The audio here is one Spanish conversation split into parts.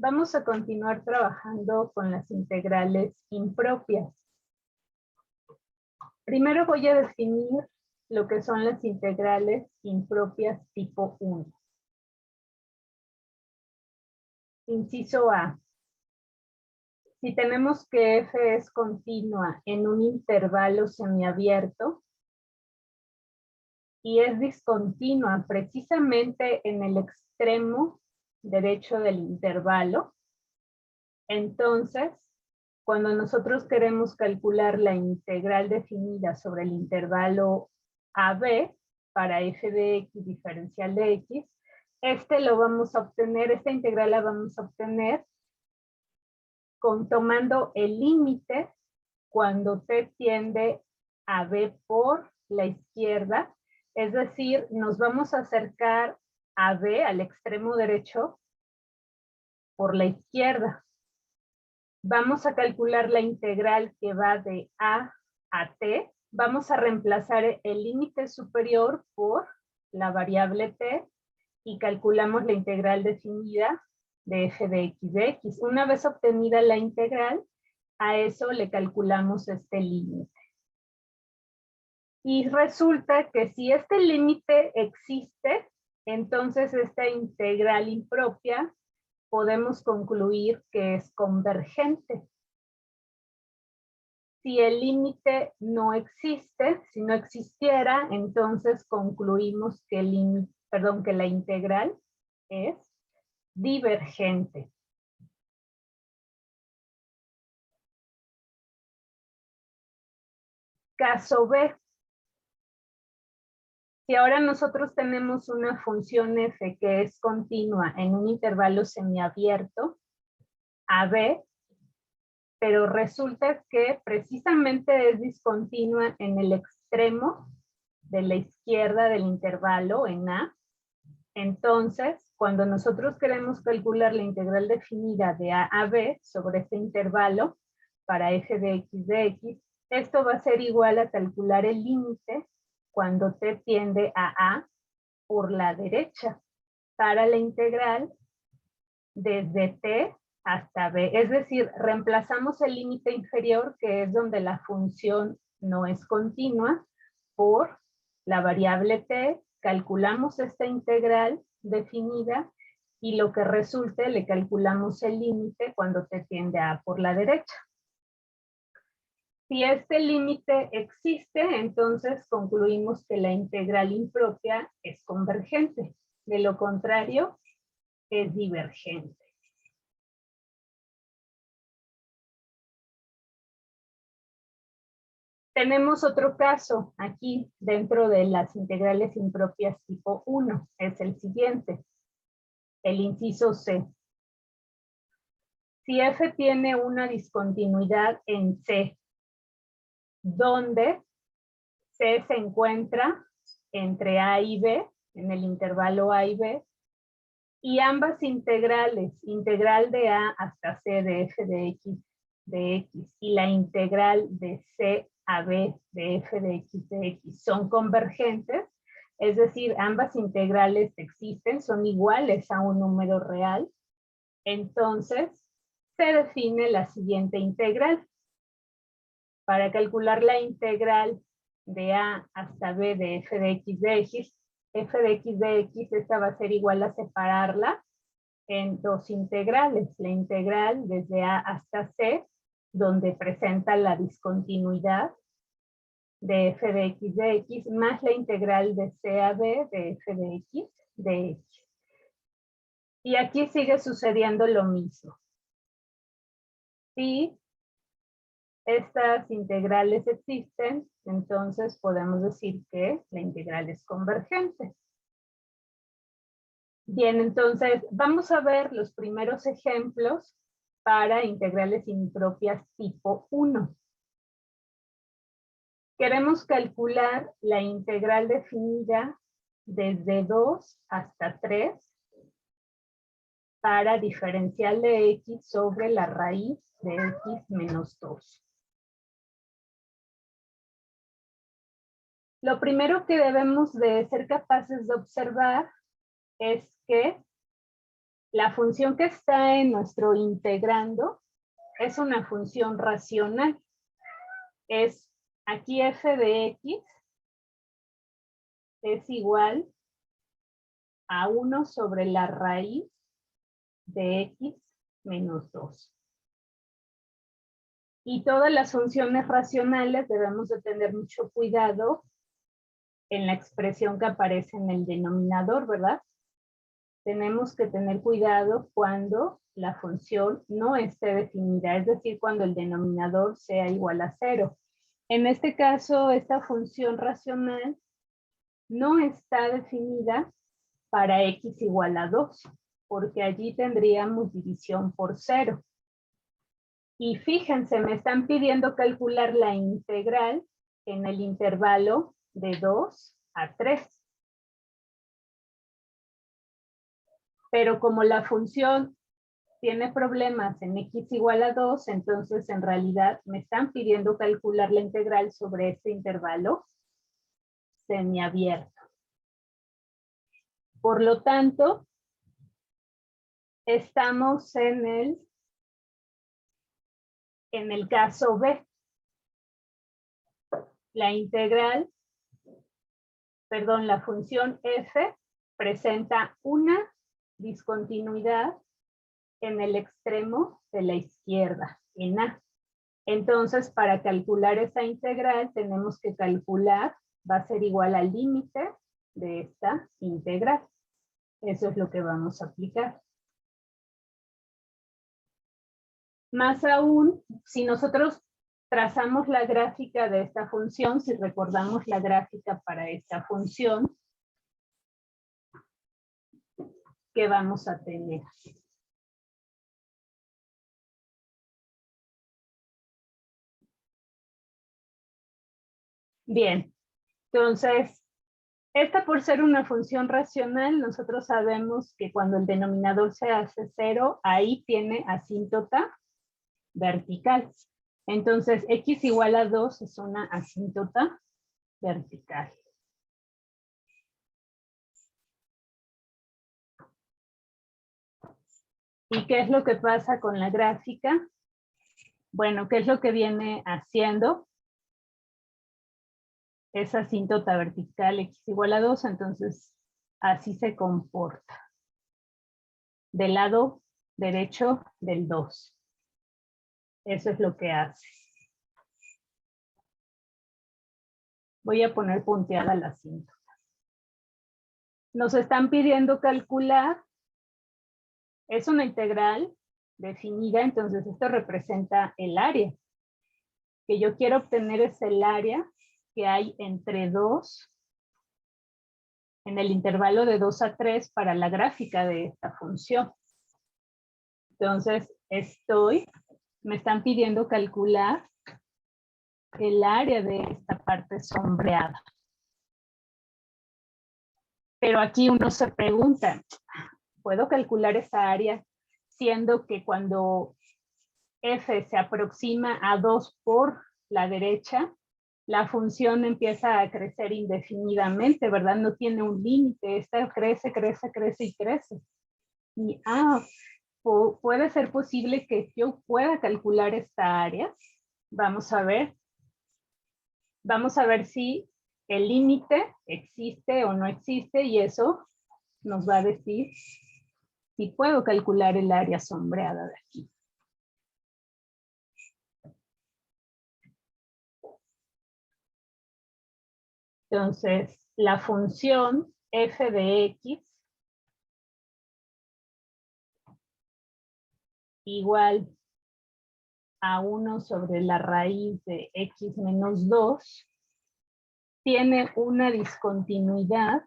Vamos a continuar trabajando con las integrales impropias. Primero voy a definir lo que son las integrales impropias tipo 1. Inciso A. Si tenemos que f es continua en un intervalo semiabierto y es discontinua precisamente en el extremo derecho del intervalo, entonces, cuando nosotros queremos calcular la integral definida sobre el intervalo AB para f de x diferencial de x, lo vamos a obtener, esta integral la vamos a obtener tomando el límite cuando t tiende a b por la izquierda, es decir, nos vamos a acercar a b, al extremo derecho, por la izquierda. Vamos a calcular la integral que va de a t. Vamos a reemplazar el límite superior por la variable t y calculamos la integral definida de f de x. Una vez obtenida la integral, a eso le calculamos este límite. Y resulta que si este límite existe, entonces esta integral impropia podemos concluir que es convergente. Si el límite no existe, si no existiera, entonces concluimos que la integral es divergente. Caso B. Si ahora nosotros tenemos una función f que es continua en un intervalo semiabierto, AB, pero resulta que precisamente es discontinua en el extremo de la izquierda del intervalo en A, entonces, cuando nosotros queremos calcular la integral definida de A a B sobre este intervalo para f de x, esto va a ser igual a calcular el límite cuando t tiende a A por la derecha para la integral desde t hasta b. Es decir, reemplazamos el límite inferior, que es donde la función no es continua, por la variable t, calculamos esta integral definida y lo que resulte le calculamos el límite cuando t tiende a por la derecha. Si este límite existe, entonces concluimos que la integral impropia es convergente. De lo contrario, es divergente. Tenemos otro caso aquí dentro de las integrales impropias tipo 1. Es el siguiente. El inciso C. Si f tiene una discontinuidad en C, donde C se encuentra entre A y B, en el intervalo A y B, y ambas integrales, integral de A hasta C de f de x y la integral de C a B de f de x son convergentes, es decir, ambas integrales existen, son iguales a un número real, entonces se define la siguiente integral. Para calcular la integral de A hasta B de f de x, f de x, esta va a ser igual a separarla en dos integrales. La integral desde A hasta C, donde presenta la discontinuidad de f de x, más la integral de C a B de f de x. Y aquí sigue sucediendo lo mismo. Si estas integrales existen, entonces podemos decir que la integral es convergente. Bien, entonces vamos a ver los primeros ejemplos para integrales impropias tipo 1. Queremos calcular la integral definida desde 2 hasta 3 para diferencial de x sobre la raíz de x menos 2. Lo primero que debemos de ser capaces de observar es que La función que está en nuestro integrando es una función racional. Es aquí f de x es igual a 1 sobre la raíz de x menos 2. Y todas las funciones racionales debemos de tener mucho cuidado en la expresión que aparece en el denominador, ¿verdad? Tenemos que tener cuidado cuando la función no esté definida, es decir, cuando el denominador sea igual a 0. En este caso, esta función racional no está definida para x igual a 2, porque allí tendríamos división por 0. Y fíjense, me están pidiendo calcular la integral en el intervalo de 2 a 3. Pero como la función tiene problemas en x igual a 2, entonces en realidad me están pidiendo calcular la integral sobre este intervalo semiabierto. Por lo tanto, estamos en el caso B. La función f presenta una discontinuidad en el extremo de la izquierda, en A. Entonces, para calcular esa integral, tenemos que calcular, va a ser igual al límite de esta integral. Eso es lo que vamos a aplicar. Más aún, si nosotros trazamos la gráfica de esta función, si recordamos la gráfica para esta función, ¿qué vamos a tener? Bien, entonces, esta por ser una función racional, nosotros sabemos que cuando el denominador se hace 0, ahí tiene asíntota vertical. Entonces, x igual a 2 es una asíntota vertical. ¿Y qué es lo que pasa con la gráfica? Bueno, ¿qué es lo que viene haciendo? Es asíntota vertical x igual a 2, entonces así se comporta. Del lado derecho del 2. Eso es lo que hace. Voy a poner punteada la asíntota. Nos están pidiendo calcular. Es una integral definida, entonces esto representa el área. Que yo quiero obtener es el área que hay entre 2, en el intervalo de 2 a 3 para la gráfica de esta función. Entonces, me están pidiendo calcular el área de esta parte sombreada. Pero aquí uno se pregunta, ¿puedo calcular esa área siendo que cuando f se aproxima a 2 por la derecha, la función empieza a crecer indefinidamente, ¿verdad? No tiene un límite, esta crece, crece, crece y crece. Y puede ser posible que yo pueda calcular esta área. Vamos a ver. Vamos a ver si el límite existe o no existe y eso nos va a decir si puedo calcular el área sombreada de aquí. Entonces, la función f de x igual a 1 sobre la raíz de x menos 2 tiene una discontinuidad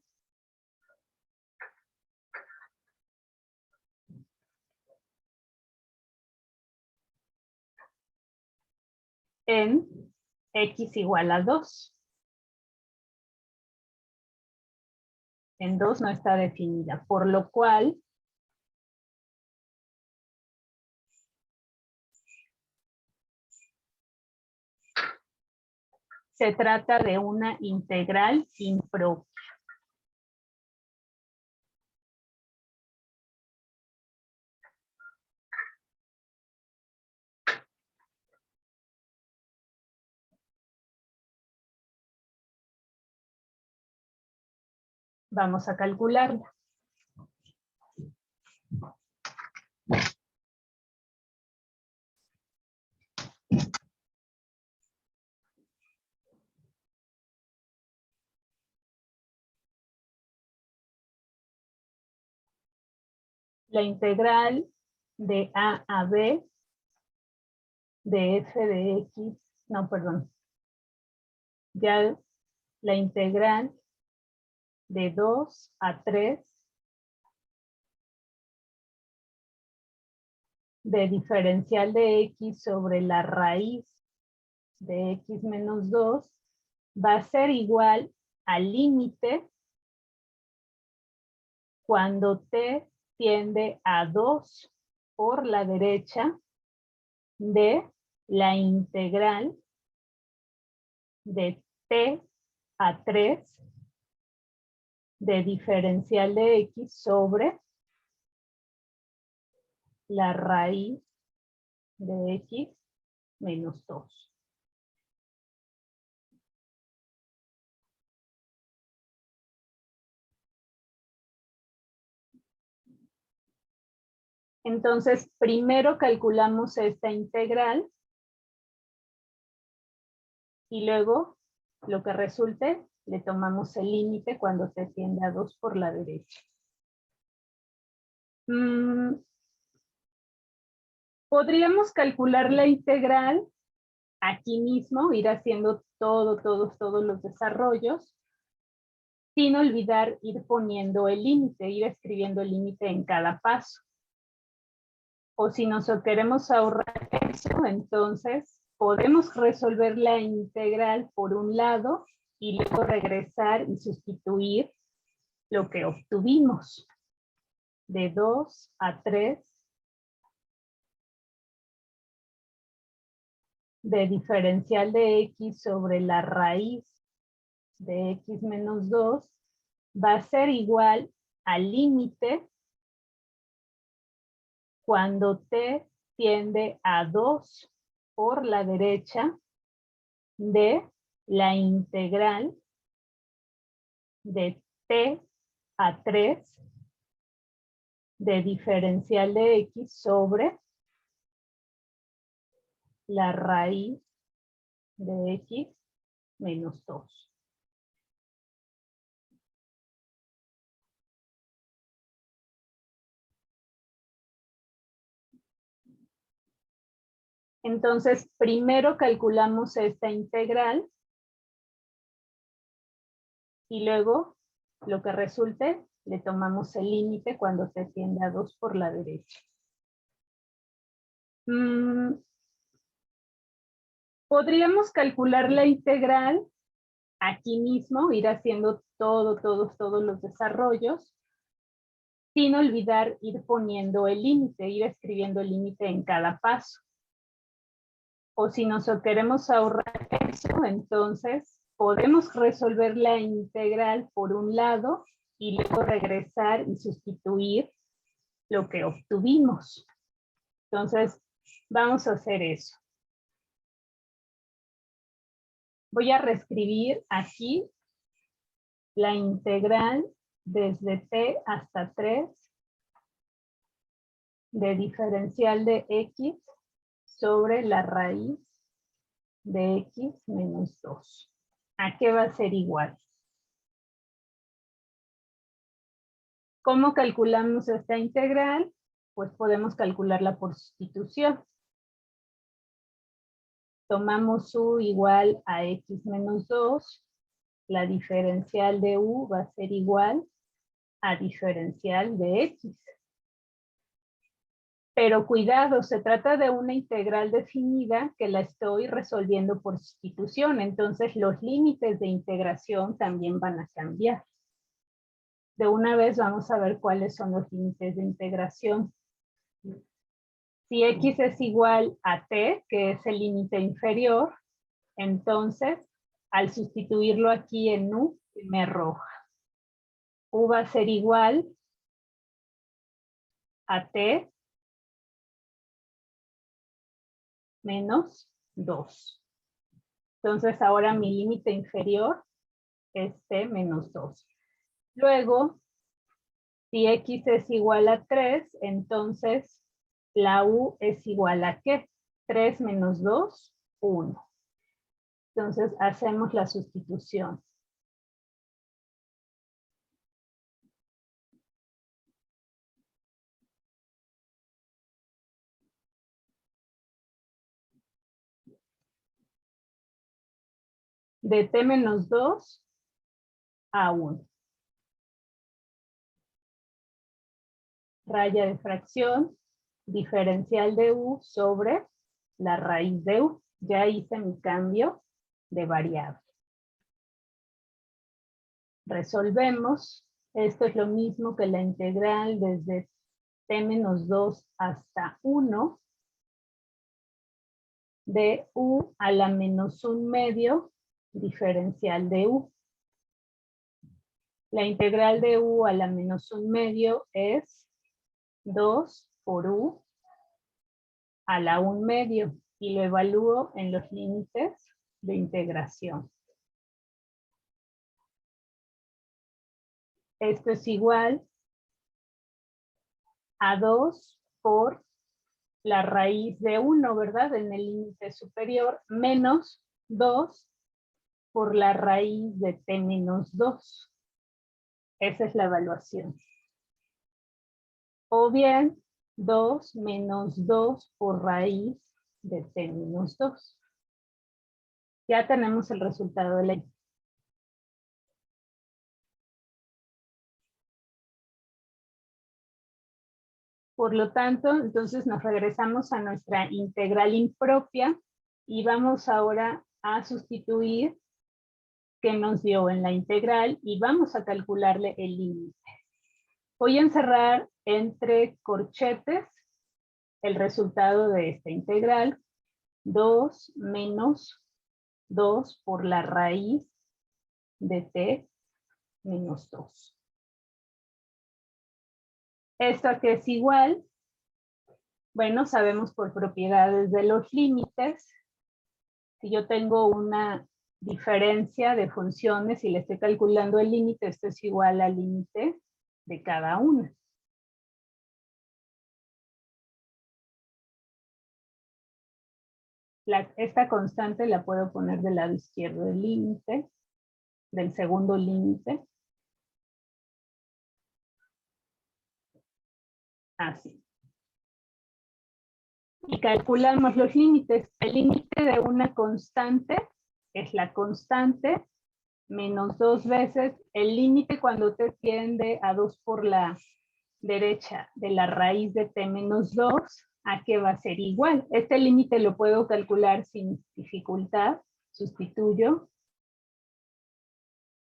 en x igual a 2. En 2 no está definida, por lo cual se trata de una integral impropia. Vamos a calcularla. La integral de A a B de f de x, no, perdón. Ya la integral de 2 a 3 de diferencial de x sobre la raíz de x menos 2 va a ser igual al límite cuando t tiende a 2 por la derecha de la integral de t a 3 de diferencial de x sobre la raíz de x menos 2. Entonces, primero calculamos esta integral y luego lo que resulte le tomamos el límite cuando se tiende a 2 por la derecha. Podríamos calcular la integral aquí mismo, ir haciendo todos los desarrollos, sin olvidar ir poniendo el límite, ir escribiendo el límite en cada paso. O si nos queremos ahorrar eso, entonces podemos resolver la integral por un lado y luego regresar y sustituir lo que obtuvimos de 2 a 3 de diferencial de x sobre la raíz de x menos 2 va a ser igual al límite cuando t tiende a 2 por la derecha de la integral de t a 3 de diferencial de x sobre la raíz de x menos 2. Entonces, primero calculamos esta integral y luego lo que resulte le tomamos el límite cuando se tiende a 2 por la derecha. Podríamos calcular la integral aquí mismo, ir haciendo todos los desarrollos, sin olvidar ir poniendo el límite, ir escribiendo el límite en cada paso. O si nos queremos ahorrar eso, entonces podemos resolver la integral por un lado y luego regresar y sustituir lo que obtuvimos. Entonces, vamos a hacer eso. Voy a reescribir aquí la integral desde t hasta 3 de diferencial de x sobre la raíz de x menos 2. ¿A qué va a ser igual? ¿Cómo calculamos esta integral? Pues podemos calcularla por sustitución. Tomamos u igual a x menos 2. La diferencial de u va a ser igual a diferencial de x. Pero cuidado, se trata de una integral definida que la estoy resolviendo por sustitución. Entonces los límites de integración también van a cambiar. De una vez vamos a ver cuáles son los límites de integración. Si x es igual a t, que es el límite inferior, entonces al sustituirlo aquí en u, me arroja. U va a ser igual a t menos 2. Entonces ahora mi límite inferior es t menos 2. Luego, si x es igual a 3, entonces la u es igual a ¿qué? 3 menos 2, 1. Entonces hacemos la sustitución. De t menos 2 a 1. Raya de fracción, diferencial de u sobre la raíz de u. Ya hice mi cambio de variable. Resolvemos. Esto es lo mismo que la integral desde t menos 2 hasta 1 de u a la menos 1 medio diferencial de u. La integral de u a la menos 1 medio es 2 por u a la 1 medio y lo evalúo en los límites de integración. Esto es igual a 2 por la raíz de 1, ¿verdad? En el límite superior, menos 2 por la raíz de t menos 2. Esa es la evaluación. O bien, 2 menos 2 por raíz de t menos 2. Ya tenemos el resultado de la. Por lo tanto, entonces nos regresamos a nuestra integral impropia y vamos ahora a sustituir que nos dio en la integral y vamos a calcularle el límite. Voy a encerrar entre corchetes el resultado de esta integral, 2 menos 2 por la raíz de t menos 2. ¿Esto a qué es igual? Bueno, sabemos por propiedades de los límites. Si yo tengo una diferencia de funciones y le estoy calculando el límite, esto es igual al límite de cada una. Esta constante la puedo poner del lado izquierdo del límite, del segundo límite. Así. Y calculamos los límites. El límite de una constante es la constante menos 2 veces el límite cuando t tiende a 2 por la derecha de la raíz de t menos 2, ¿a qué va a ser igual? Este límite lo puedo calcular sin dificultad. Sustituyo.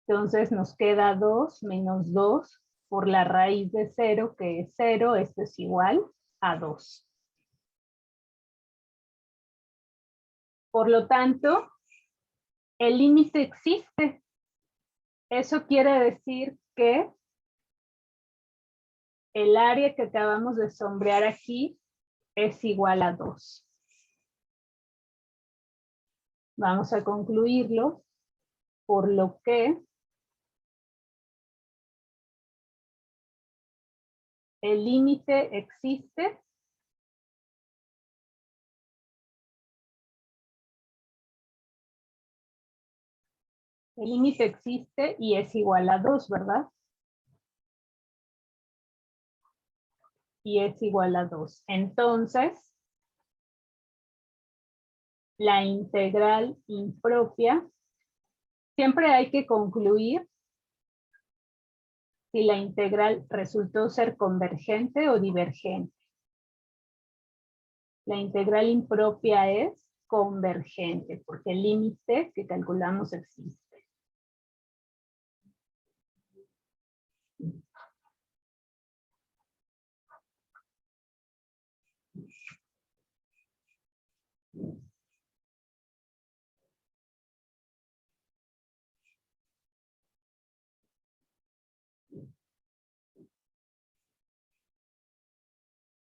Entonces nos queda 2 menos 2 por la raíz de 0, que es 0. Esto es igual a 2. Por lo tanto, el límite existe. Eso quiere decir que el área que acabamos de sombrear aquí es igual a 2. Vamos a concluirlo, por lo que el límite existe. El límite existe y es igual a 2, ¿verdad? Y es igual a 2. Entonces, la integral impropia, siempre hay que concluir si la integral resultó ser convergente o divergente. La integral impropia es convergente, porque el límite que calculamos existe.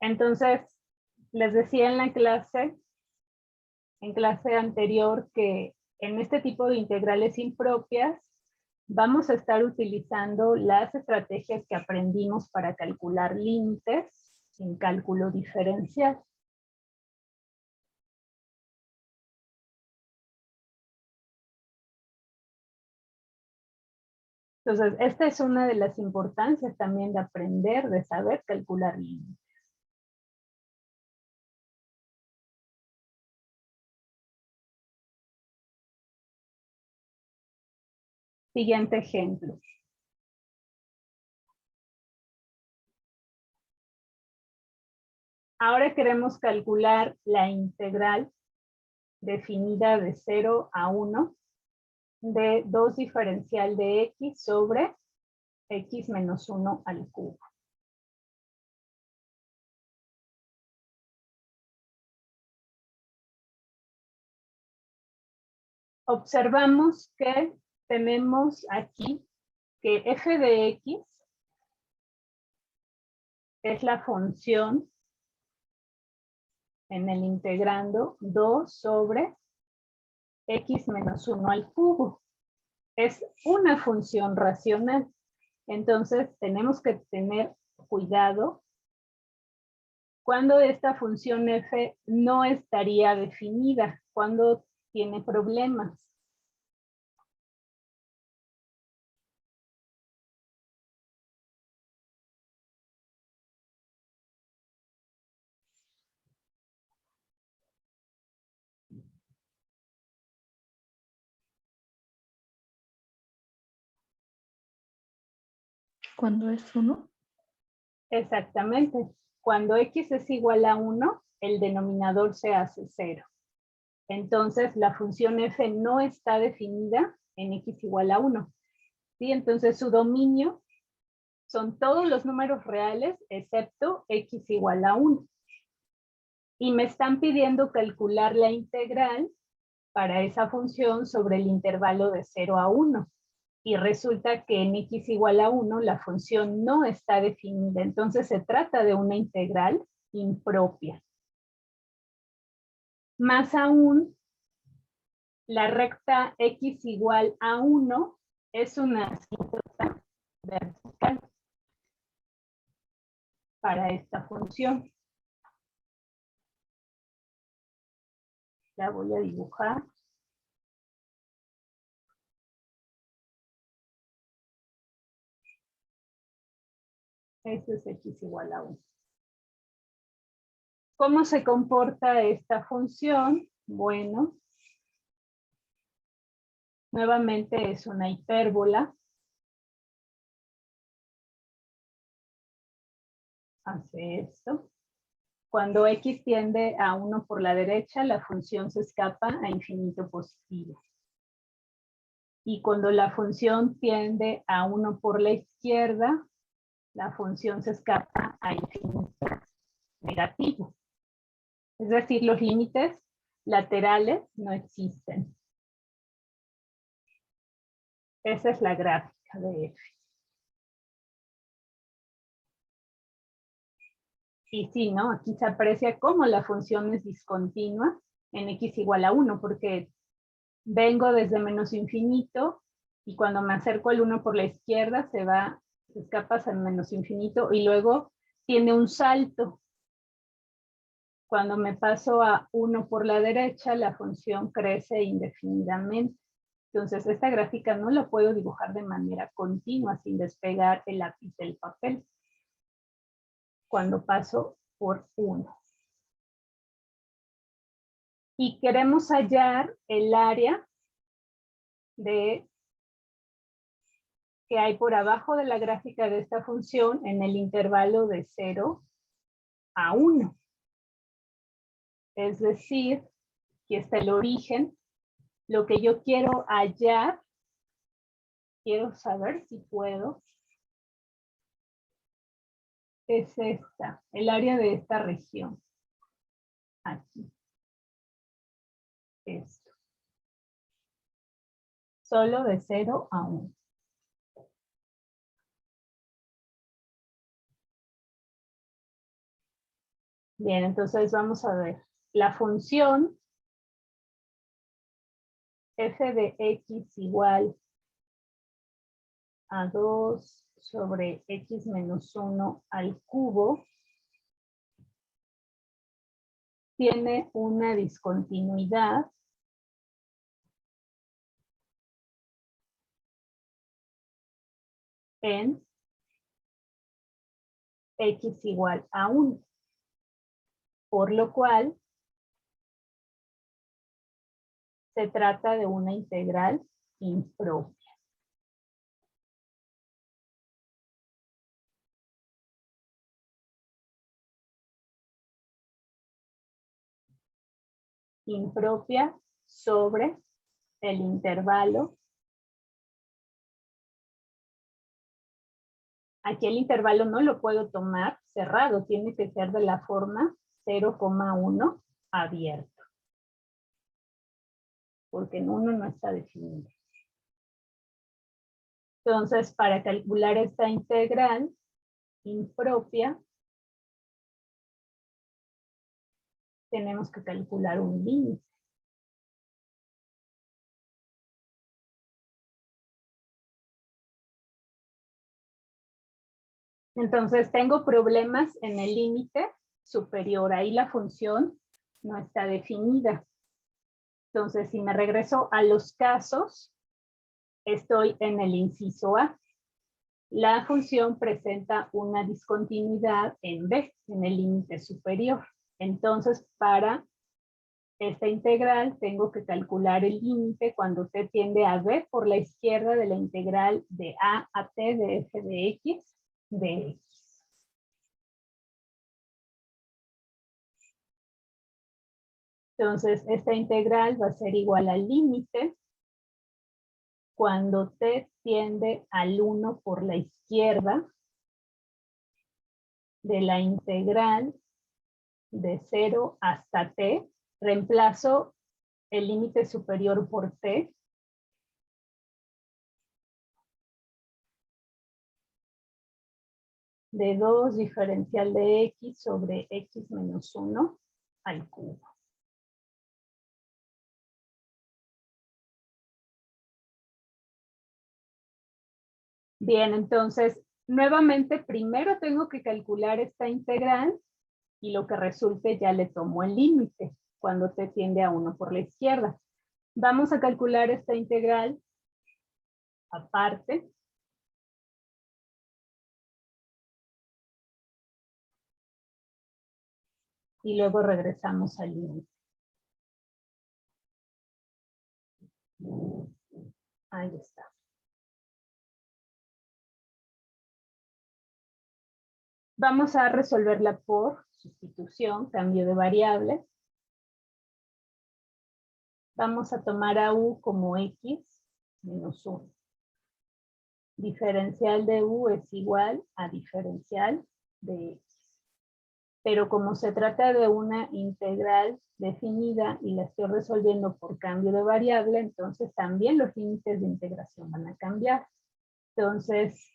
Entonces, les decía en clase anterior, que en este tipo de integrales impropias vamos a estar utilizando las estrategias que aprendimos para calcular límites en cálculo diferencial. Entonces, esta es una de las importancias también de aprender, de saber calcular límites. Siguiente ejemplo. Ahora queremos calcular la integral definida de 0 a 1 de 2 diferencial de x sobre x menos 1 al cubo. Observamos que tenemos aquí que f de x es la función en el integrando 2 sobre x menos 1 al cubo. Es una función racional. Entonces tenemos que tener cuidado cuando esta función f no estaría definida, cuando tiene problemas. ¿Cuándo es 1? Exactamente. Cuando x es igual a 1, el denominador se hace 0. Entonces, la función f no está definida en x igual a 1. ¿Sí? Entonces, su dominio son todos los números reales excepto x igual a 1. Y me están pidiendo calcular la integral para esa función sobre el intervalo de 0 a 1. Y resulta que en x igual a 1 la función no está definida. Entonces se trata de una integral impropia. Más aún, la recta x igual a 1 es una asíntota vertical para esta función. La voy a dibujar. Este es x igual a 1. ¿Cómo se comporta esta función? Bueno, nuevamente es una hipérbola. Hace esto. Cuando x tiende a 1 por la derecha, la función se escapa a infinito positivo. Y cuando la función tiende a 1 por la izquierda, la función se escapa a infinito negativo. Es decir, los límites laterales no existen. Esa es la gráfica de f. Y sí, ¿no? Aquí se aprecia cómo la función es discontinua en x igual a 1, porque vengo desde menos infinito y cuando me acerco al 1 por la izquierda se escapa hacia menos infinito y luego tiene un salto. Cuando me paso a 1 por la derecha, la función crece indefinidamente. Entonces, esta gráfica no la puedo dibujar de manera continua sin despegar el lápiz del papel. Cuando paso por 1. Y queremos hallar el área que hay por abajo de la gráfica de esta función en el intervalo de 0 a 1. Es decir, aquí está el origen. Lo que yo quiero hallar, quiero saber si puedo, es esta, el área de esta región. Aquí. Esto. Solo de 0 a 1. Bien, entonces vamos a ver. La función f de x igual a 2 sobre x menos 1 al cubo tiene una discontinuidad en x igual a 1, por lo cual se trata de una integral impropia. Impropia sobre el intervalo. Aquí el intervalo no lo puedo tomar cerrado, tiene que ser de la forma 0,1 abierto, porque en 1 no está definido. Entonces, para calcular esta integral impropia, tenemos que calcular un límite. Entonces, tengo problemas en el límite superior. Ahí la función no está definida. Entonces, si me regreso a los casos, estoy en el inciso A. La función presenta una discontinuidad en B, en el límite superior. Entonces, para esta integral tengo que calcular el límite cuando t tiende a B por la izquierda de la integral de A a T de f de x de x. Entonces, esta integral va a ser igual al límite cuando t tiende al 1 por la izquierda de la integral de 0 hasta t. Reemplazo el límite superior por t. De 2 diferencial de x sobre x menos 1 al cubo. Bien, entonces, nuevamente primero tengo que calcular esta integral y lo que resulte ya le tomo el límite cuando t tiende a 1 por la izquierda. Vamos a calcular esta integral aparte. Y luego regresamos al límite. Ahí está. Vamos a resolverla por sustitución, cambio de variable. Vamos a tomar a u como x menos 1. Diferencial de u es igual a diferencial de x. Pero como se trata de una integral definida y la estoy resolviendo por cambio de variable, entonces también los límites de integración van a cambiar. Entonces,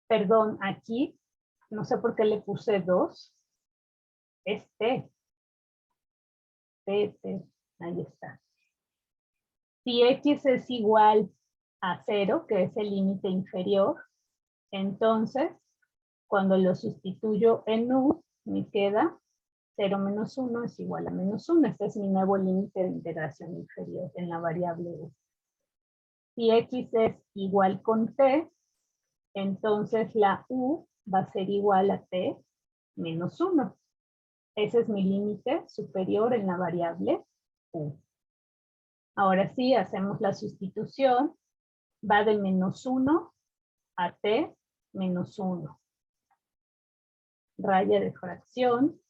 perdón, aquí, no sé por qué le puse 2. Es t. T, ahí está. Si x es igual a 0, que es el límite inferior, entonces, cuando lo sustituyo en u, me queda 0 menos 1 es igual a menos 1. Este es mi nuevo límite de integración inferior en la variable u. Si x es igual con t, entonces la u va a ser igual a t menos 1. Ese es mi límite superior en la variable u. Ahora sí, hacemos la sustitución. Va de menos 1 a t menos 1. Raya de fracción.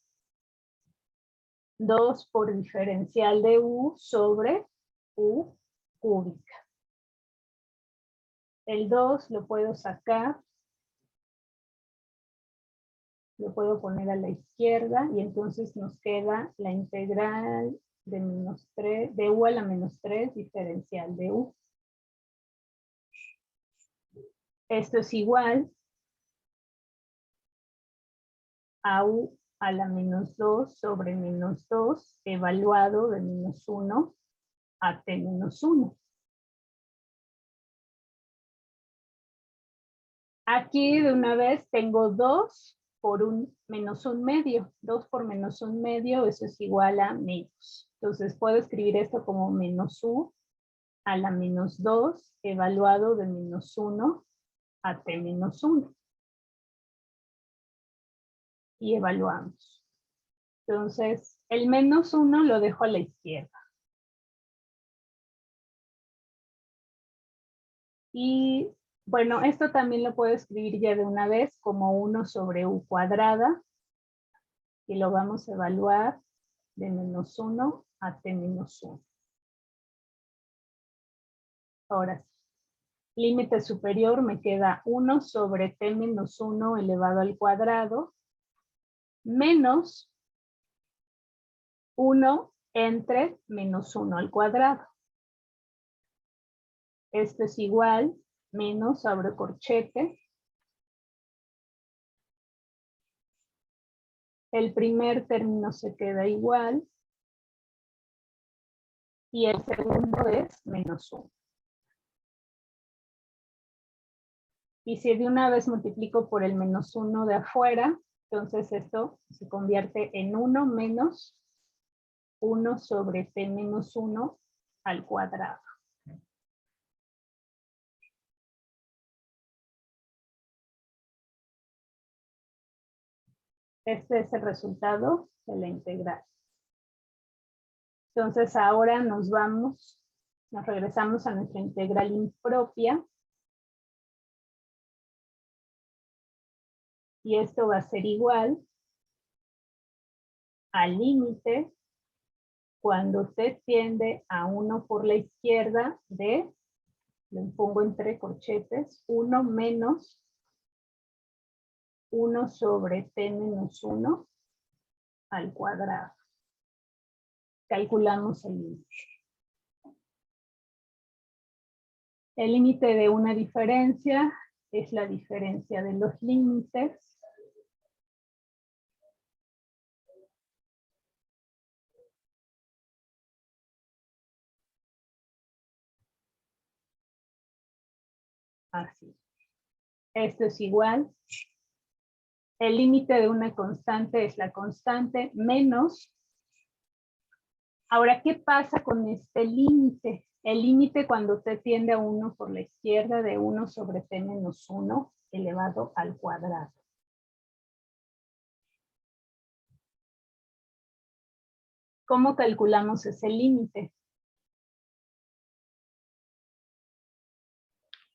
2 por diferencial de u sobre u cúbica. El 2 lo puedo sacar. Lo puedo poner a la izquierda y entonces nos queda la integral de menos 3, de u a la menos 3 diferencial de u. Esto es igual a u a la menos 2 sobre menos 2 evaluado de menos 1 a t menos 1. Aquí de una vez tengo 2 por menos 1/2. 2 por menos 1/2, eso es igual a menos. Entonces puedo escribir esto como menos u a la menos 2 evaluado de menos 1 a t menos 1. Y evaluamos. Entonces, el menos 1 lo dejo a la izquierda. Y bueno, esto también lo puedo escribir ya de una vez como 1 sobre u cuadrada. Y lo vamos a evaluar de menos 1 a t menos 1. Ahora sí. Límite superior me queda 1 sobre t menos 1 elevado al cuadrado menos 1 entre menos 1 al cuadrado. Esto es igual, menos, abro corchete. El primer término se queda igual. Y el segundo es menos 1. Y si de una vez multiplico por el menos 1 de afuera, entonces esto se convierte en 1 menos 1 sobre t menos 1 al cuadrado. Este es el resultado de la integral. Entonces ahora nos regresamos a nuestra integral impropia. Y esto va a ser igual al límite cuando t tiende a 1 por la izquierda de, lo pongo entre corchetes, 1 menos 1 sobre t menos 1 al cuadrado. Calculamos el límite. El límite de una diferencia es la diferencia de los límites. Así. Esto es igual. El límite de una constante es la constante menos. Ahora, ¿qué pasa con este límite? El límite cuando t tiende a 1 por la izquierda de 1 sobre t menos 1 elevado al cuadrado. ¿Cómo calculamos ese límite?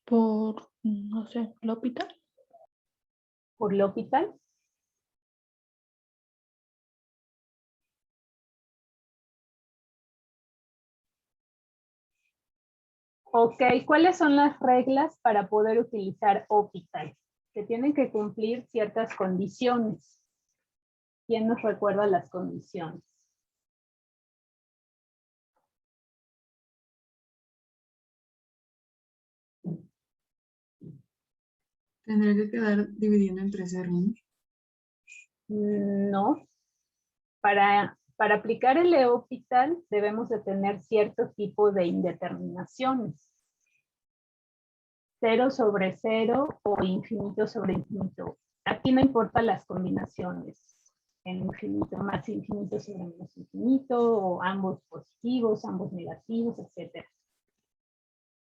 Por, no sé, L'Hopital. ¿Por L'Hopital? Ok, ¿cuáles son las reglas para poder utilizar L'Hopital? Se tienen que cumplir ciertas condiciones. ¿Quién nos recuerda las condiciones? Tendría que quedar dividiendo entre cero, ¿no? No. Para aplicar el L'Hopital debemos de tener cierto tipo de indeterminaciones. 0 sobre 0 o infinito sobre infinito. Aquí no importan las combinaciones. En infinito, más infinito sobre menos infinito, o ambos positivos, ambos negativos, etc.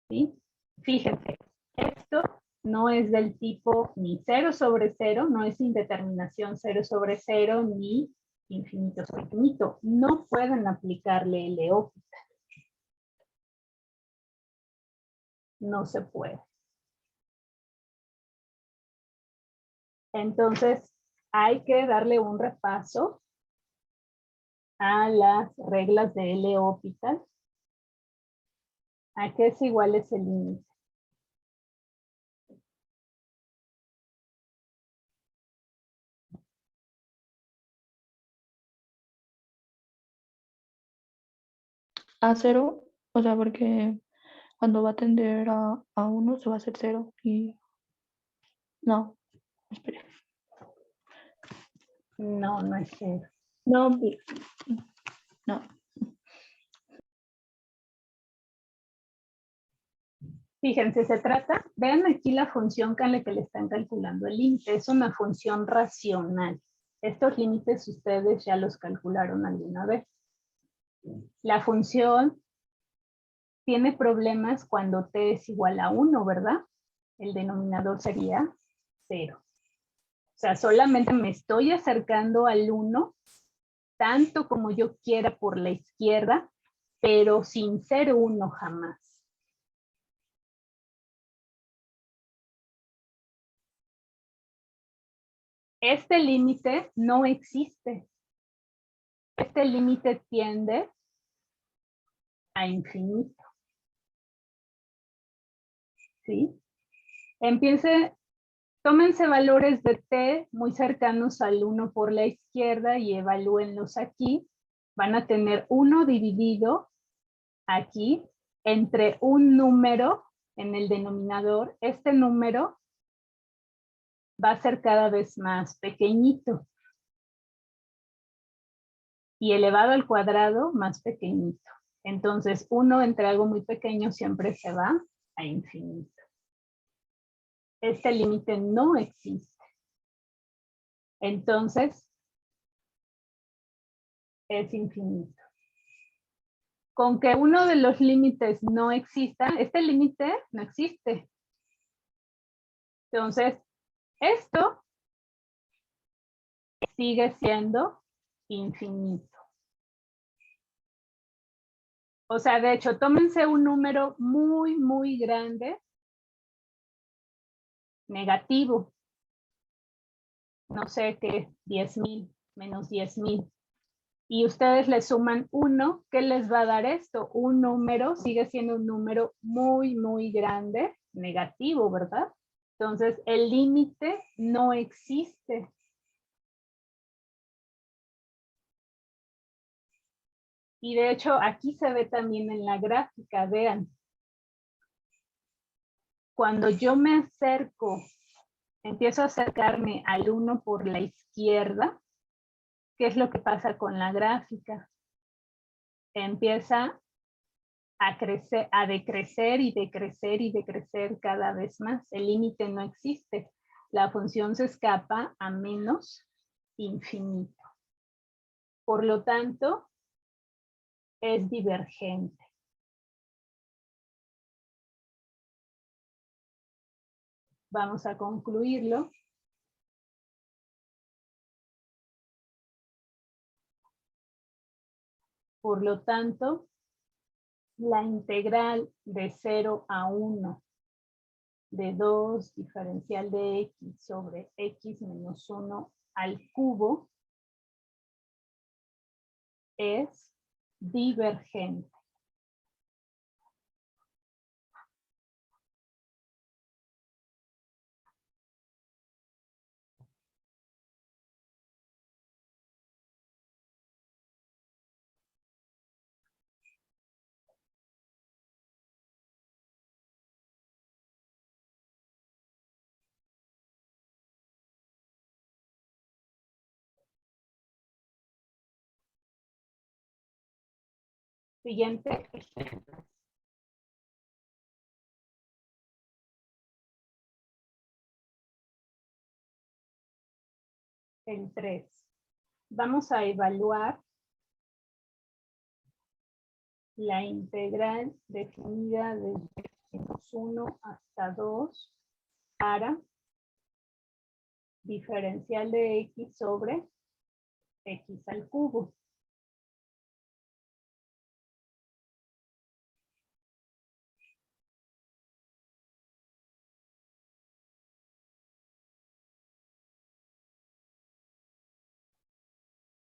¿Sí? Fíjense, esto no es del tipo ni 0 sobre 0, no es indeterminación 0 sobre 0, ni infinito sobre infinito. No pueden aplicarle el L'Hopital. No se puede. Entonces, hay que darle un repaso a las reglas de L'Hopital. ¿A qué es igual ese límite? A 0, o sea, porque cuando va a tender a 1 se va a hacer 0 y... No, espere. No, no es 0. No, no. Fíjense, se trata, vean aquí la función con la que le están calculando el límite, es una función racional. Estos límites ustedes ya los calcularon alguna vez. La función tiene problemas cuando t es igual a 1, ¿verdad? El denominador sería 0. O sea, solamente me estoy acercando al 1, tanto como yo quiera por la izquierda, pero sin ser 1 jamás. Este límite no existe. Este límite tiende a infinito. ¿Sí? Tómense valores de t muy cercanos al 1 por la izquierda y evalúenlos aquí. Van a tener 1 dividido aquí entre un número en el denominador. Este número va a ser cada vez más pequeñito. Y elevado al cuadrado más pequeñito. Entonces, 1 entre algo muy pequeño siempre se va a infinito. Este límite no existe. Entonces, es infinito. Con que uno de los límites no exista, este límite no existe. Entonces, esto sigue siendo infinito. O sea, de hecho, tómense un número muy, muy grande, negativo. No sé qué, 10,000, menos 10,000. Y ustedes le suman 1, ¿qué les va a dar esto? Un número, sigue siendo un número muy, muy grande, negativo, ¿verdad? Entonces, el límite no existe. Y de hecho, aquí se ve también en la gráfica, vean. Cuando yo me acerco, empiezo a acercarme al 1 por la izquierda, ¿qué es lo que pasa con la gráfica? Empieza a crecer, a decrecer y decrecer y decrecer cada vez más. El límite no existe. La función se escapa a menos infinito. Por lo tanto, es divergente. Vamos a concluirlo. Por lo tanto, la integral de 0 a 1 de 2 diferencial de x sobre x menos 1 al cubo es divergente. Siguiente. El 3. Vamos a evaluar la integral definida desde menos 1 hasta 2 para diferencial de x sobre x al cubo.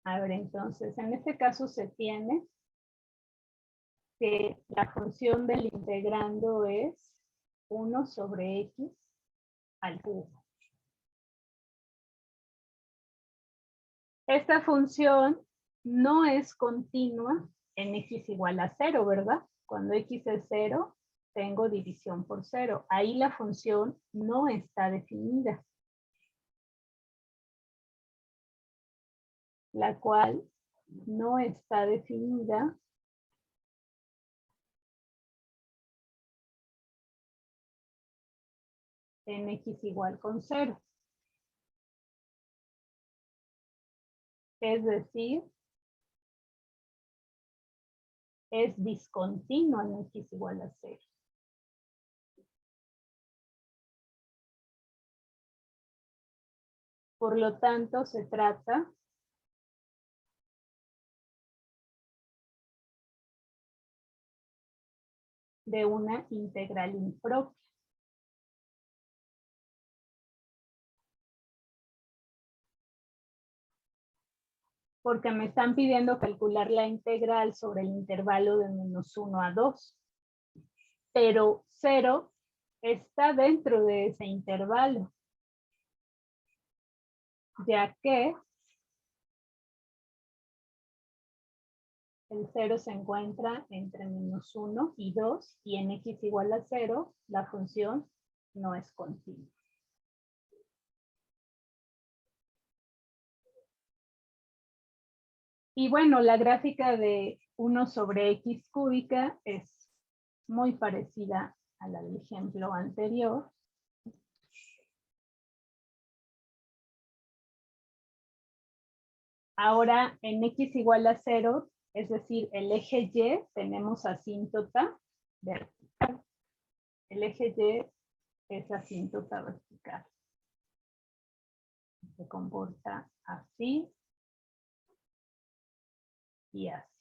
A ver, entonces, en este caso se tiene que la función del integrando es 1 sobre x al cubo. Esta función no es continua en x igual a 0, ¿verdad? Cuando x es 0, tengo división por 0. Ahí la función no está definida. La cual no está definida en x igual con 0. Es decir, es discontinuo en x igual a 0. Por lo tanto, se trata de una integral impropia. Porque me están pidiendo calcular la integral sobre el intervalo de -1 a 2. Pero 0 está dentro de ese intervalo, ya que el 0 se encuentra entre -1 y 2, y en x igual a 0, la función no es continua. Y bueno, la gráfica de 1 sobre x cúbica es muy parecida a la del ejemplo anterior. Ahora, en x igual a 0, es decir, el eje y, tenemos asíntota vertical. El eje y es asíntota vertical. Se comporta así y así.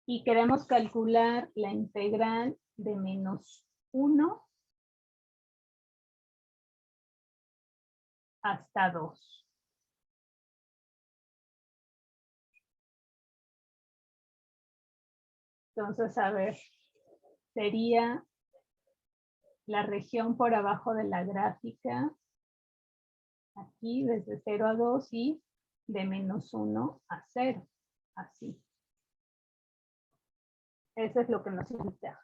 Y queremos calcular la integral de -1 hasta 2. Entonces, a ver, sería la región por abajo de la gráfica, aquí desde 0 a 2 y de -1 a 0, así. Eso es lo que nos indica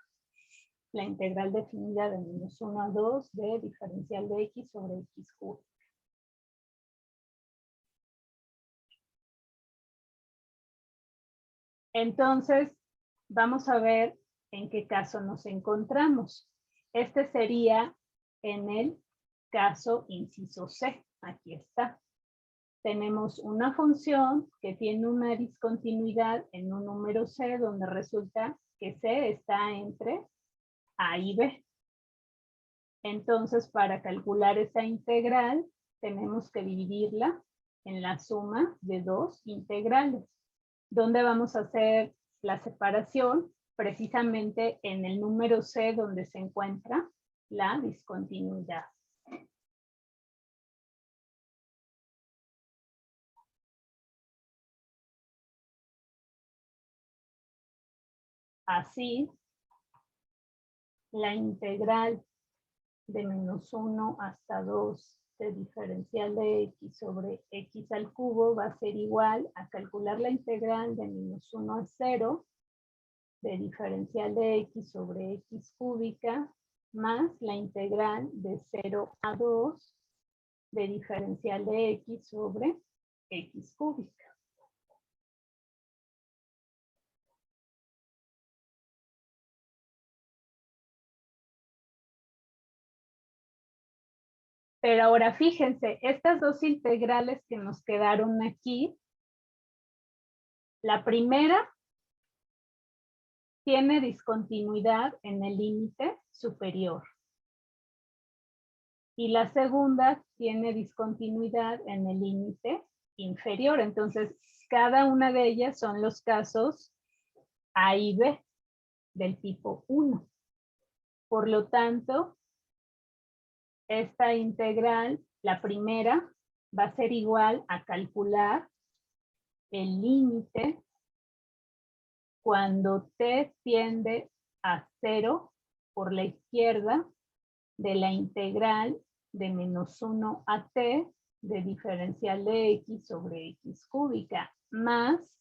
la integral definida de -1 a 2 de diferencial de x sobre x cúbico. Entonces, vamos a ver en qué caso nos encontramos. Este sería en el caso inciso C. Aquí está. Tenemos una función que tiene una discontinuidad en un número C, donde resulta que C está entre A y B. Entonces, para calcular esa integral, tenemos que dividirla en la suma de dos integrales. ¿Dónde vamos a hacer la separación? Precisamente en el número C, donde se encuentra la discontinuidad. Así, la integral de -1 hasta 2 de diferencial de x sobre x al cubo va a ser igual a calcular la integral de -1 a 0 de diferencial de x sobre x cúbica más la integral de 0 a 2 de diferencial de x sobre x cúbica. Pero ahora fíjense, estas dos integrales que nos quedaron aquí, la primera tiene discontinuidad en el límite superior. Y la segunda tiene discontinuidad en el límite inferior. Entonces, cada una de ellas son los casos A y B del tipo 1. Por lo tanto, esta integral, la primera, va a ser igual a calcular el límite cuando t tiende a 0 por la izquierda de la integral de -1 a t de diferencial de x sobre x cúbica, más,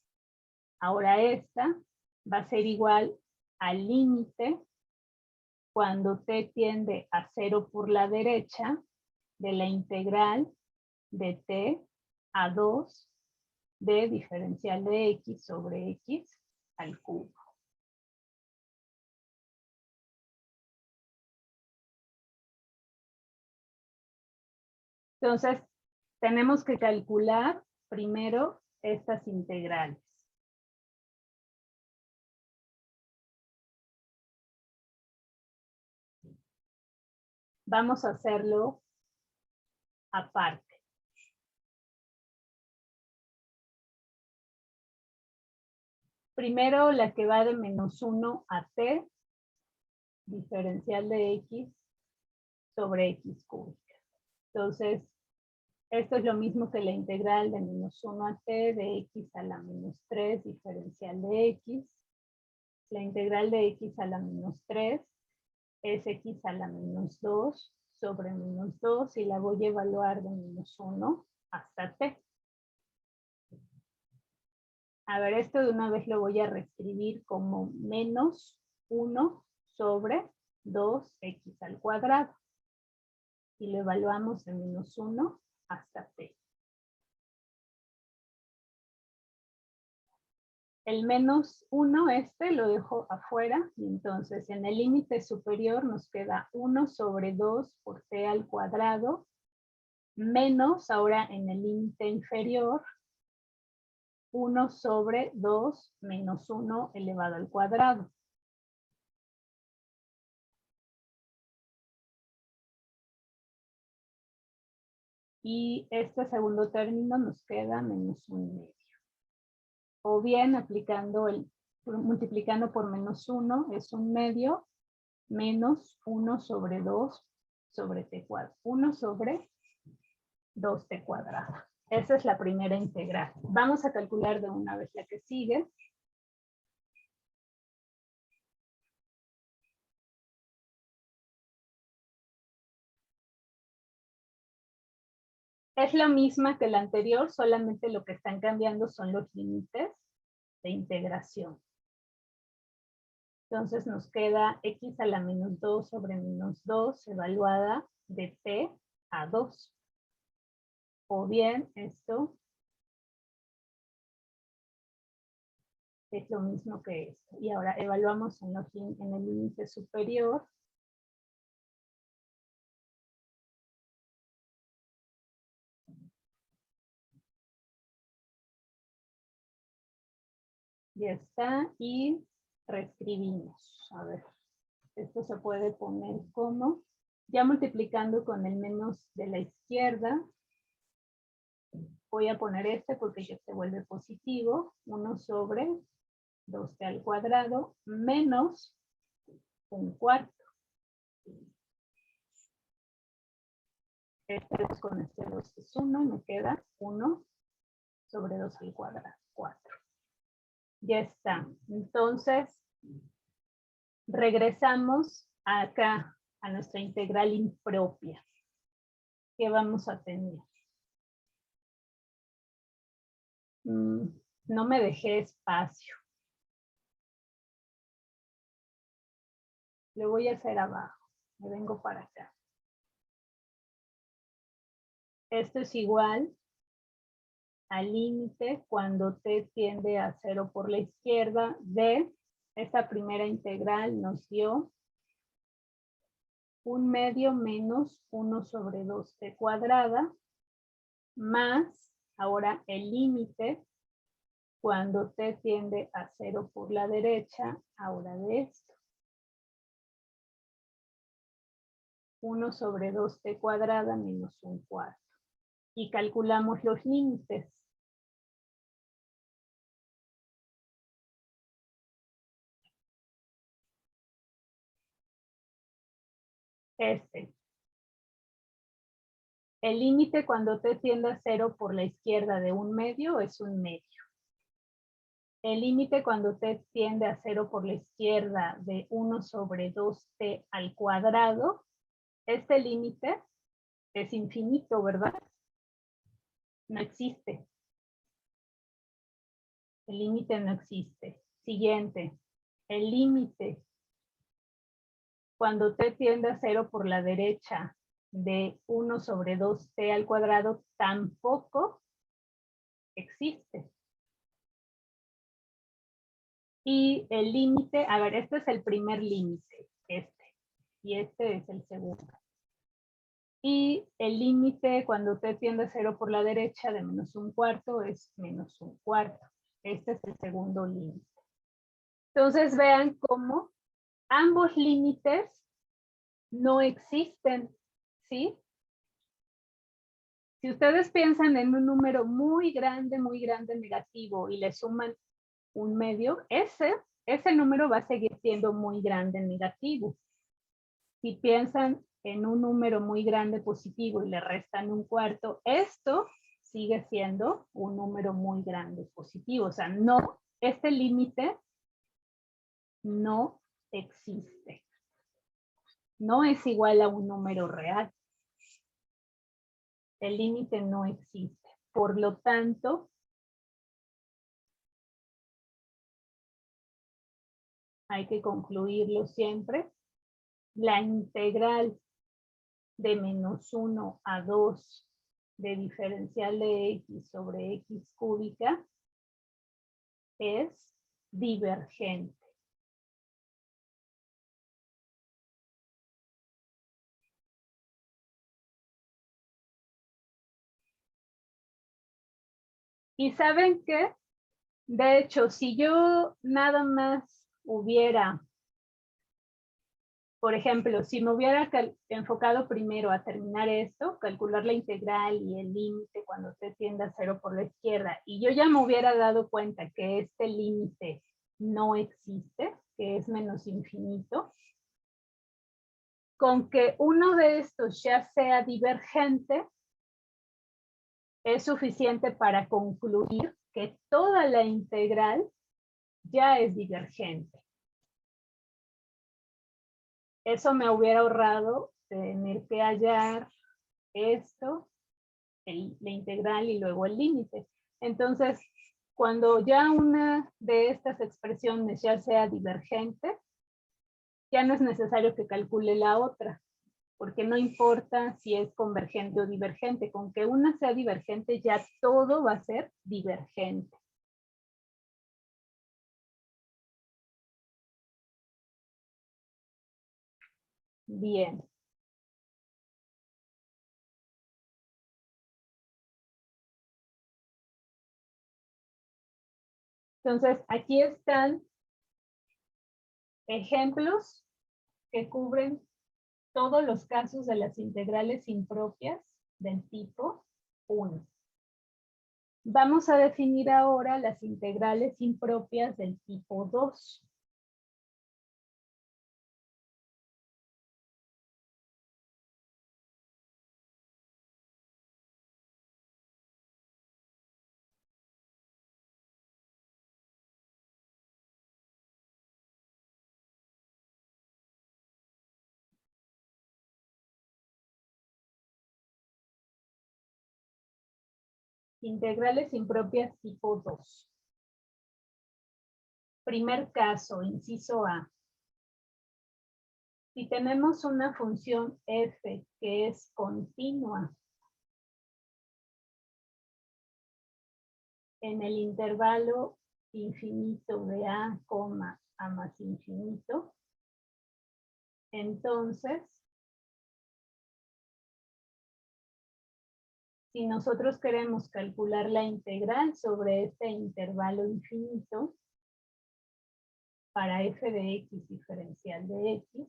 ahora esta va a ser igual al límite cuando t tiende a 0 por la derecha de la integral de t a 2 de diferencial de x sobre x al cubo. Entonces, tenemos que calcular primero estas integrales. Vamos a hacerlo aparte. Primero la que va de -1 a t, diferencial de x sobre x cúbica. Entonces, esto es lo mismo que la integral de -1 a t de x a la -3, diferencial de x. La integral de x a la -3 es x a la -2 sobre -2 y la voy a evaluar de -1 hasta t. A ver, esto de una vez lo voy a reescribir como -1 sobre 2x al cuadrado. Y lo evaluamos de -1 hasta t. El -1 este lo dejo afuera, y entonces en el límite superior nos queda 1 sobre 2 por t al cuadrado, menos ahora en el límite inferior, 1 sobre 2 menos 1 elevado al cuadrado. Y este segundo término nos queda -1/2. O bien multiplicando por -1 es 1/2 menos 1 sobre 2 sobre t cuadrado. 1 sobre 2t cuadrado. Esa es la primera integral. Vamos a calcular de una vez la que sigue. Es la misma que la anterior, solamente lo que están cambiando son los límites de integración. Entonces nos queda x a la -2 sobre -2 evaluada de t a 2. O bien esto es lo mismo que esto. Y ahora evaluamos en el límite superior. Ya está. Y reescribimos. A ver, esto se puede poner como, ya multiplicando con el menos de la izquierda. Voy a poner este porque ya se vuelve positivo. 1 sobre 2t al cuadrado menos 1/4. Este es con este 2 es 1 y me queda 1 sobre 2 al cuadrado, 4. Ya está. Entonces, regresamos acá a nuestra integral impropia. ¿Qué vamos a tener? No me dejé espacio. Lo voy a hacer abajo. Me vengo para acá. Esto es igual al límite cuando t tiende a 0 por la izquierda de esta primera integral nos dio 1/2 menos 1 sobre 2t cuadrada más ahora el límite cuando t tiende a 0 por la derecha ahora de esto. 1 sobre 2t cuadrada menos 1/4. Y calculamos los límites. El límite cuando t tiende a 0 por la izquierda de 1/2 es 1/2. El límite cuando t tiende a 0 por la izquierda de 1 sobre 2t al cuadrado, este límite es infinito, ¿verdad? No existe. El límite no existe. Siguiente. El límite cuando t tiende a 0 por la derecha de 1 sobre 2t al cuadrado tampoco existe. Y el límite, a ver, este es el primer límite, este. Y este es el segundo. Y el límite cuando t tiende a 0 por la derecha de -1/4 es -1/4. Este es el segundo límite. Entonces vean cómo ambos límites no existen, ¿sí? Si ustedes piensan en un número muy grande negativo y le suman un medio, ese número va a seguir siendo muy grande negativo. Si piensan en un número muy grande positivo y le restan 1/4, esto sigue siendo un número muy grande positivo. O sea, no, este límite no existe. No es igual a un número real. El límite no existe. Por lo tanto, hay que concluirlo siempre. La integral de -1 a 2 de diferencial de x sobre x cúbica es divergente. ¿Y saben qué? De hecho, si yo nada más hubiera, por ejemplo, si me hubiera enfocado primero a terminar esto, calcular la integral y el límite cuando t tiende a 0 por la izquierda, y yo ya me hubiera dado cuenta que este límite no existe, que es menos infinito, con que uno de estos ya sea divergente, es suficiente para concluir que toda la integral ya es divergente. Eso me hubiera ahorrado tener que hallar esto, la integral y luego el límite. Entonces, cuando ya una de estas expresiones ya sea divergente, ya no es necesario que calcule la otra, porque no importa si es convergente o divergente, con que una sea divergente ya todo va a ser divergente. Bien. Entonces, aquí están ejemplos que cubren todos los casos de las integrales impropias del tipo 1. Vamos a definir ahora las integrales impropias del tipo 2. Integrales impropias tipo 2. Primer caso, inciso A. Si tenemos una función f que es continua en el intervalo infinito de a, a más infinito, entonces, si nosotros queremos calcular la integral sobre este intervalo infinito para f de x diferencial de x,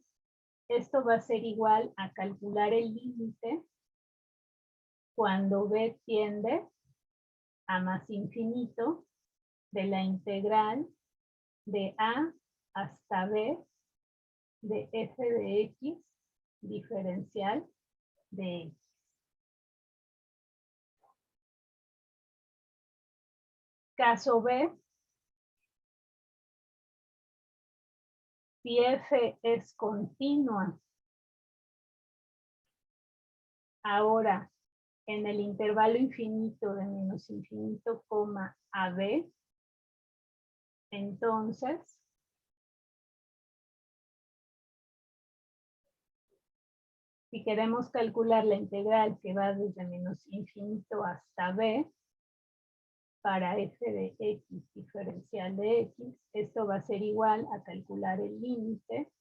esto va a ser igual a calcular el límite cuando b tiende a más infinito de la integral de a hasta b de f de x diferencial de x. Caso B, si f es continua, ahora en el intervalo infinito de menos infinito, a b, entonces si queremos calcular la integral que va desde menos infinito hasta b, para f de x diferencial de x, esto va a ser igual a calcular el límite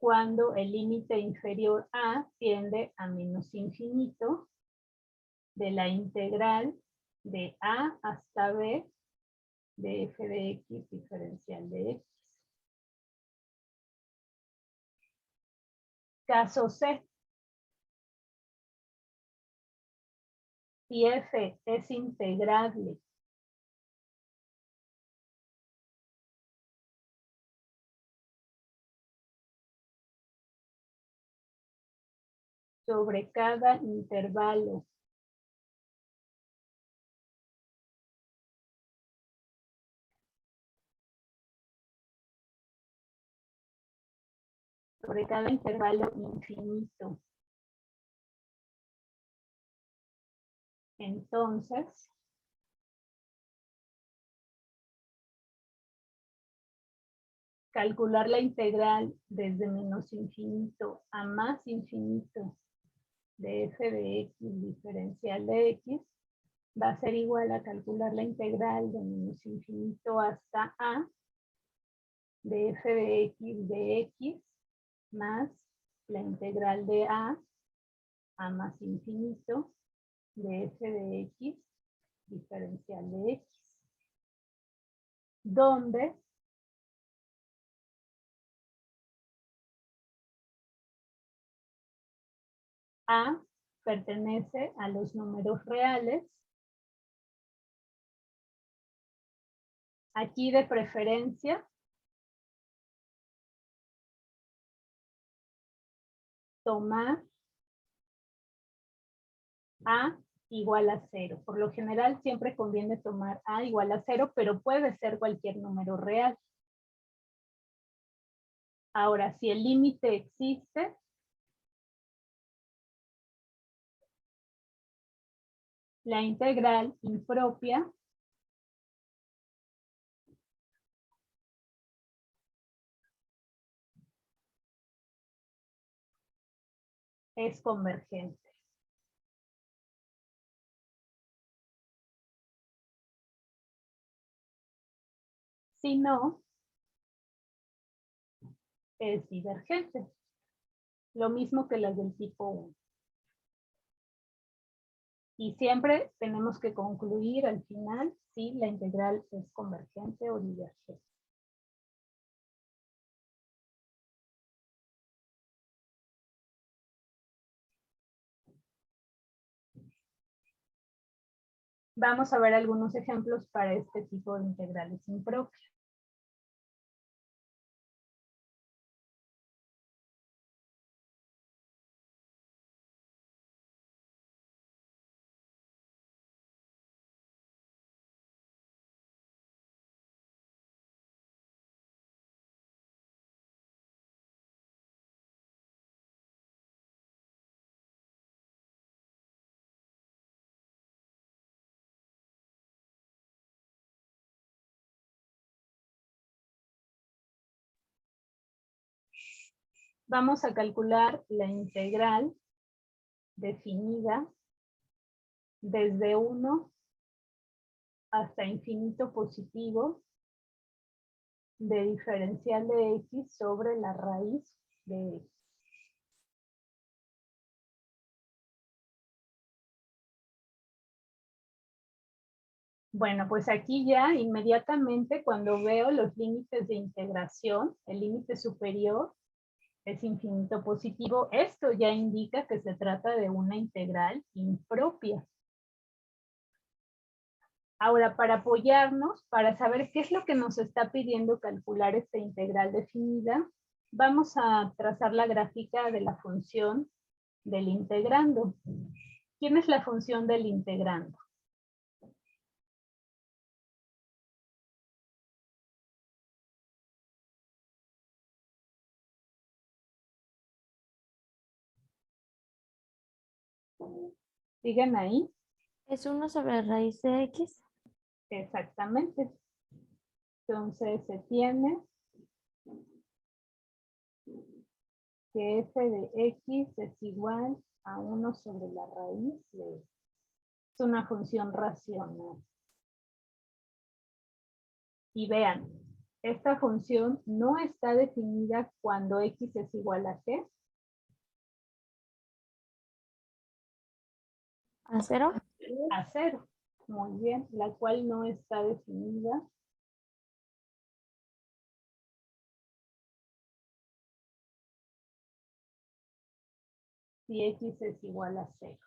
cuando el límite inferior a tiende a menos infinito de la integral de a hasta b de f de x diferencial de x. Caso C. Si f es integrable sobre cada intervalo infinito, entonces calcular la integral desde menos infinito a más infinito de f de x diferencial de x va a ser igual a calcular la integral de menos infinito hasta a de f de x más la integral de a más infinito de f de x diferencial de x, donde a pertenece a los números reales. Aquí de preferencia tomar a igual a 0. Por lo general siempre conviene tomar a igual a 0, pero puede ser cualquier número real. Ahora, si el límite existe, la integral impropia es convergente. Si no, es divergente. Lo mismo que las del tipo 1. Y siempre tenemos que concluir al final si la integral es convergente o divergente. Vamos a ver algunos ejemplos para este tipo de integrales impropias. Vamos a calcular la integral definida desde 1 hasta infinito positivo de diferencial de x sobre la raíz de x. Bueno, pues aquí ya inmediatamente cuando veo los límites de integración, el límite superior es infinito positivo, esto ya indica que se trata de una integral impropia. Ahora, para apoyarnos, para saber qué es lo que nos está pidiendo calcular esta integral definida, vamos a trazar la gráfica de la función del integrando. ¿Quién es la función del integrando? ¿Siguen ahí? ¿Es 1 sobre raíz de x? Exactamente. Entonces se tiene que f de x es igual a 1 sobre la raíz de x. Es una función racional. Y vean, esta función no está definida cuando x es igual a ¿qué? ¿A 0? A 0. Muy bien, la cual no está definida si x es igual a 0.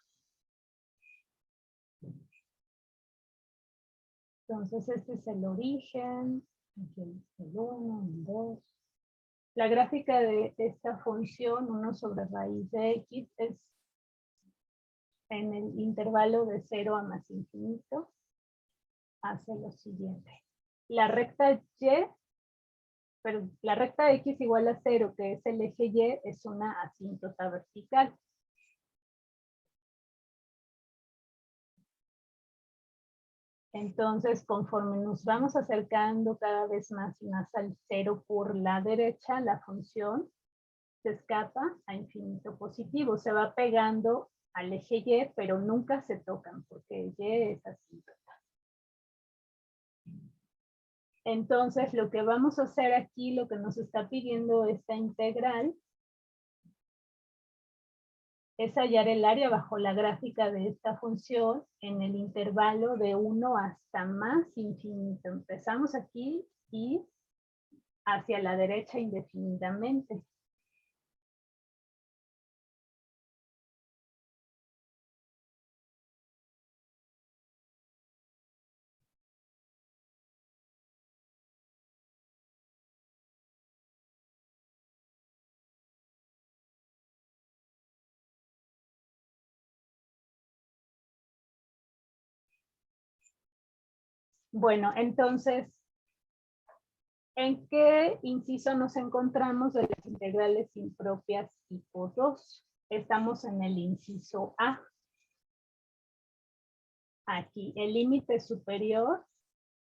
Entonces este es el origen, aquí el 1, el 2. La gráfica de esta función, 1 sobre raíz de x, es en el intervalo de 0 a más infinito, hace lo siguiente. La recta y, pero la recta x igual a 0, que es el eje y, es una asíntota vertical. Entonces, conforme nos vamos acercando cada vez más y más al 0 por la derecha, la función se escapa a infinito positivo. Se va pegando al eje y, pero nunca se tocan porque el y es asíntota. Entonces, lo que vamos a hacer aquí, lo que nos está pidiendo esta integral, es hallar el área bajo la gráfica de esta función en el intervalo de 1 hasta más infinito. Empezamos aquí y hacia la derecha indefinidamente. Bueno, entonces, ¿en qué inciso nos encontramos de las integrales impropias tipo 2? Estamos en el inciso A. Aquí, el límite superior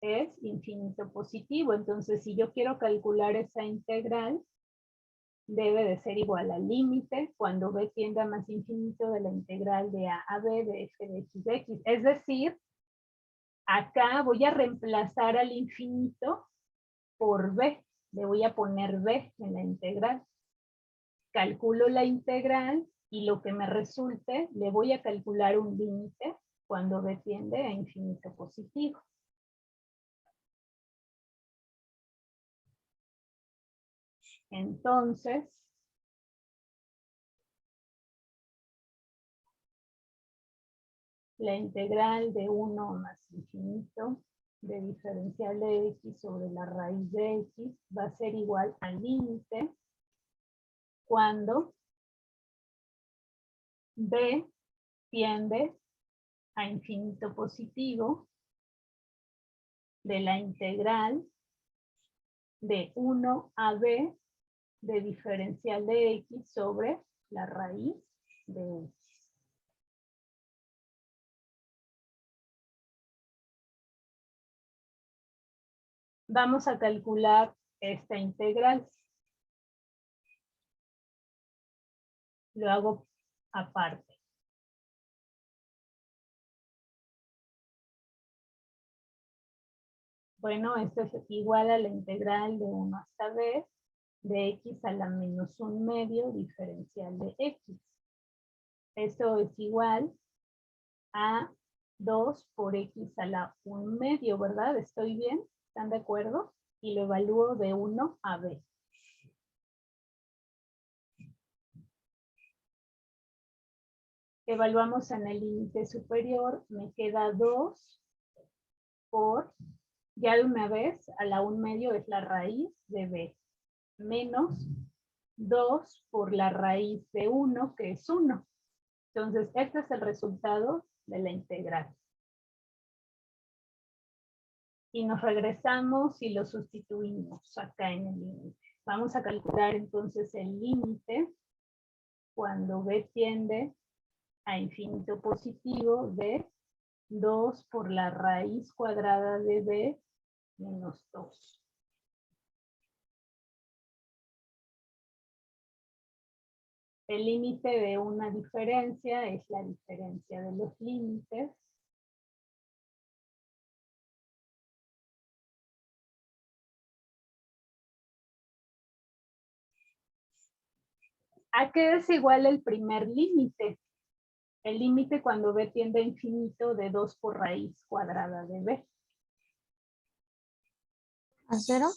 es infinito positivo. Entonces, si yo quiero calcular esa integral, debe de ser igual al límite cuando b tiende a más infinito de la integral de a b de f de x de x. Es decir, acá voy a reemplazar al infinito por b. Le voy a poner b en la integral. Calculo la integral y lo que me resulte, le voy a calcular un límite cuando b tiende a infinito positivo. Entonces, la integral de 1 más infinito de diferencial de x sobre la raíz de x va a ser igual al límite cuando b tiende a infinito positivo de la integral de 1 a b de diferencial de x sobre la raíz de x. Vamos a calcular esta integral. Lo hago aparte. Bueno, esto es igual a la integral de 1 hasta b de x a la menos 1/2 diferencial de x. Esto es igual a 2 por x a la 1/2, ¿verdad? ¿Estoy bien? ¿Están de acuerdo? Y lo evalúo de 1 a b. Evaluamos en el límite superior, me queda 2 por, ya de una vez, a la 1/2 es la raíz de b, menos 2 por la raíz de 1, que es 1. Entonces, este es el resultado de la integral. Y nos regresamos y lo sustituimos acá en el límite. Vamos a calcular entonces el límite cuando b tiende a infinito positivo de 2 por la raíz cuadrada de b menos 2. El límite de una diferencia es la diferencia de los límites. ¿A qué es igual el primer límite? El límite cuando b tiende a infinito de 2 por raíz cuadrada de b. ¿A 0?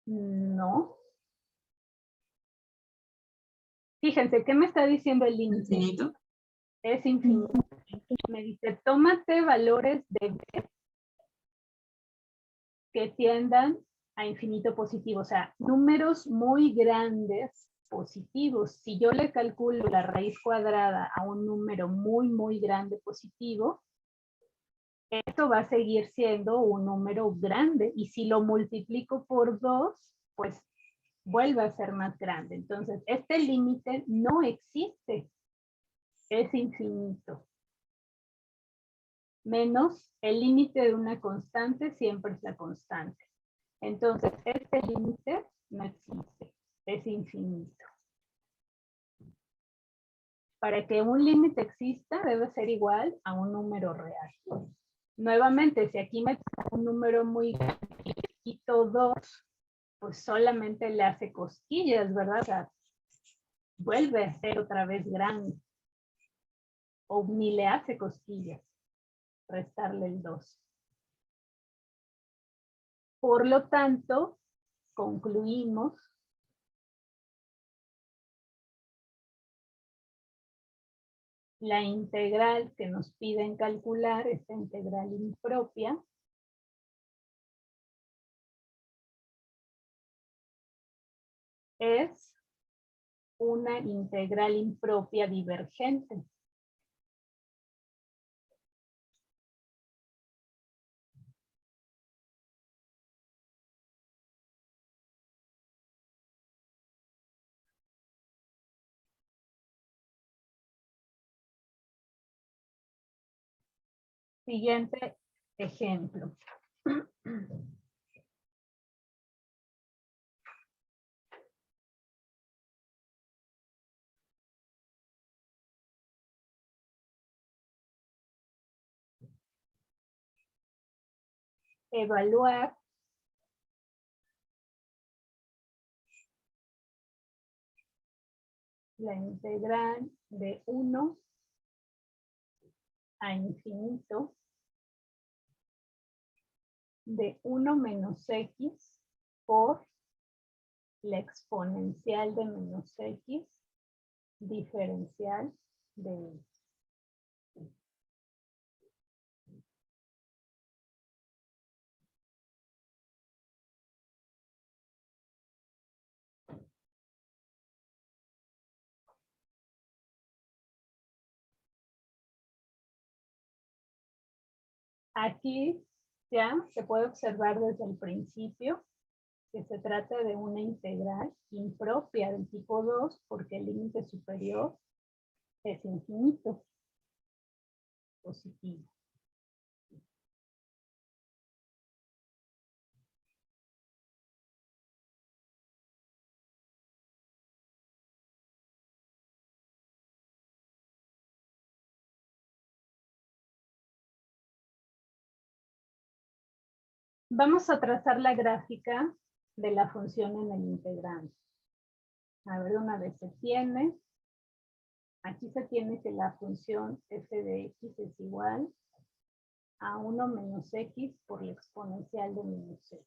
No. Fíjense, ¿qué me está diciendo el límite? Infinito. Es infinito. Me dice, tómate valores de b que tiendan a infinito positivo, o sea, números muy grandes positivos. Si yo le calculo la raíz cuadrada a un número muy, muy grande positivo, esto va a seguir siendo un número grande. Y si lo multiplico por 2, pues vuelve a ser más grande. Entonces, este límite no existe. Es infinito. Menos el límite de una constante siempre es la constante. Entonces, este límite no existe. Es infinito. Para que un límite exista, debe ser igual a un número real. Nuevamente, si aquí me da un número muy grande y le quito 2, pues solamente le hace cosquillas, ¿verdad? O sea, vuelve a ser otra vez grande. O ni le hace cosquillas restarle el 2. Por lo tanto, concluimos la integral que nos piden calcular, esta integral impropia, es una integral impropia divergente. Siguiente ejemplo. Evaluar la integral de 1 a infinito de 1 menos x por la exponencial de menos x diferencial de x. Aquí ya se puede observar desde el principio que se trata de una integral impropia del tipo 2 porque el límite superior es infinito positivo. Vamos a trazar la gráfica de la función en el integrante. A ver, una vez se tiene. Aquí se tiene que la función f de x es igual a 1 menos x por la exponencial de menos x.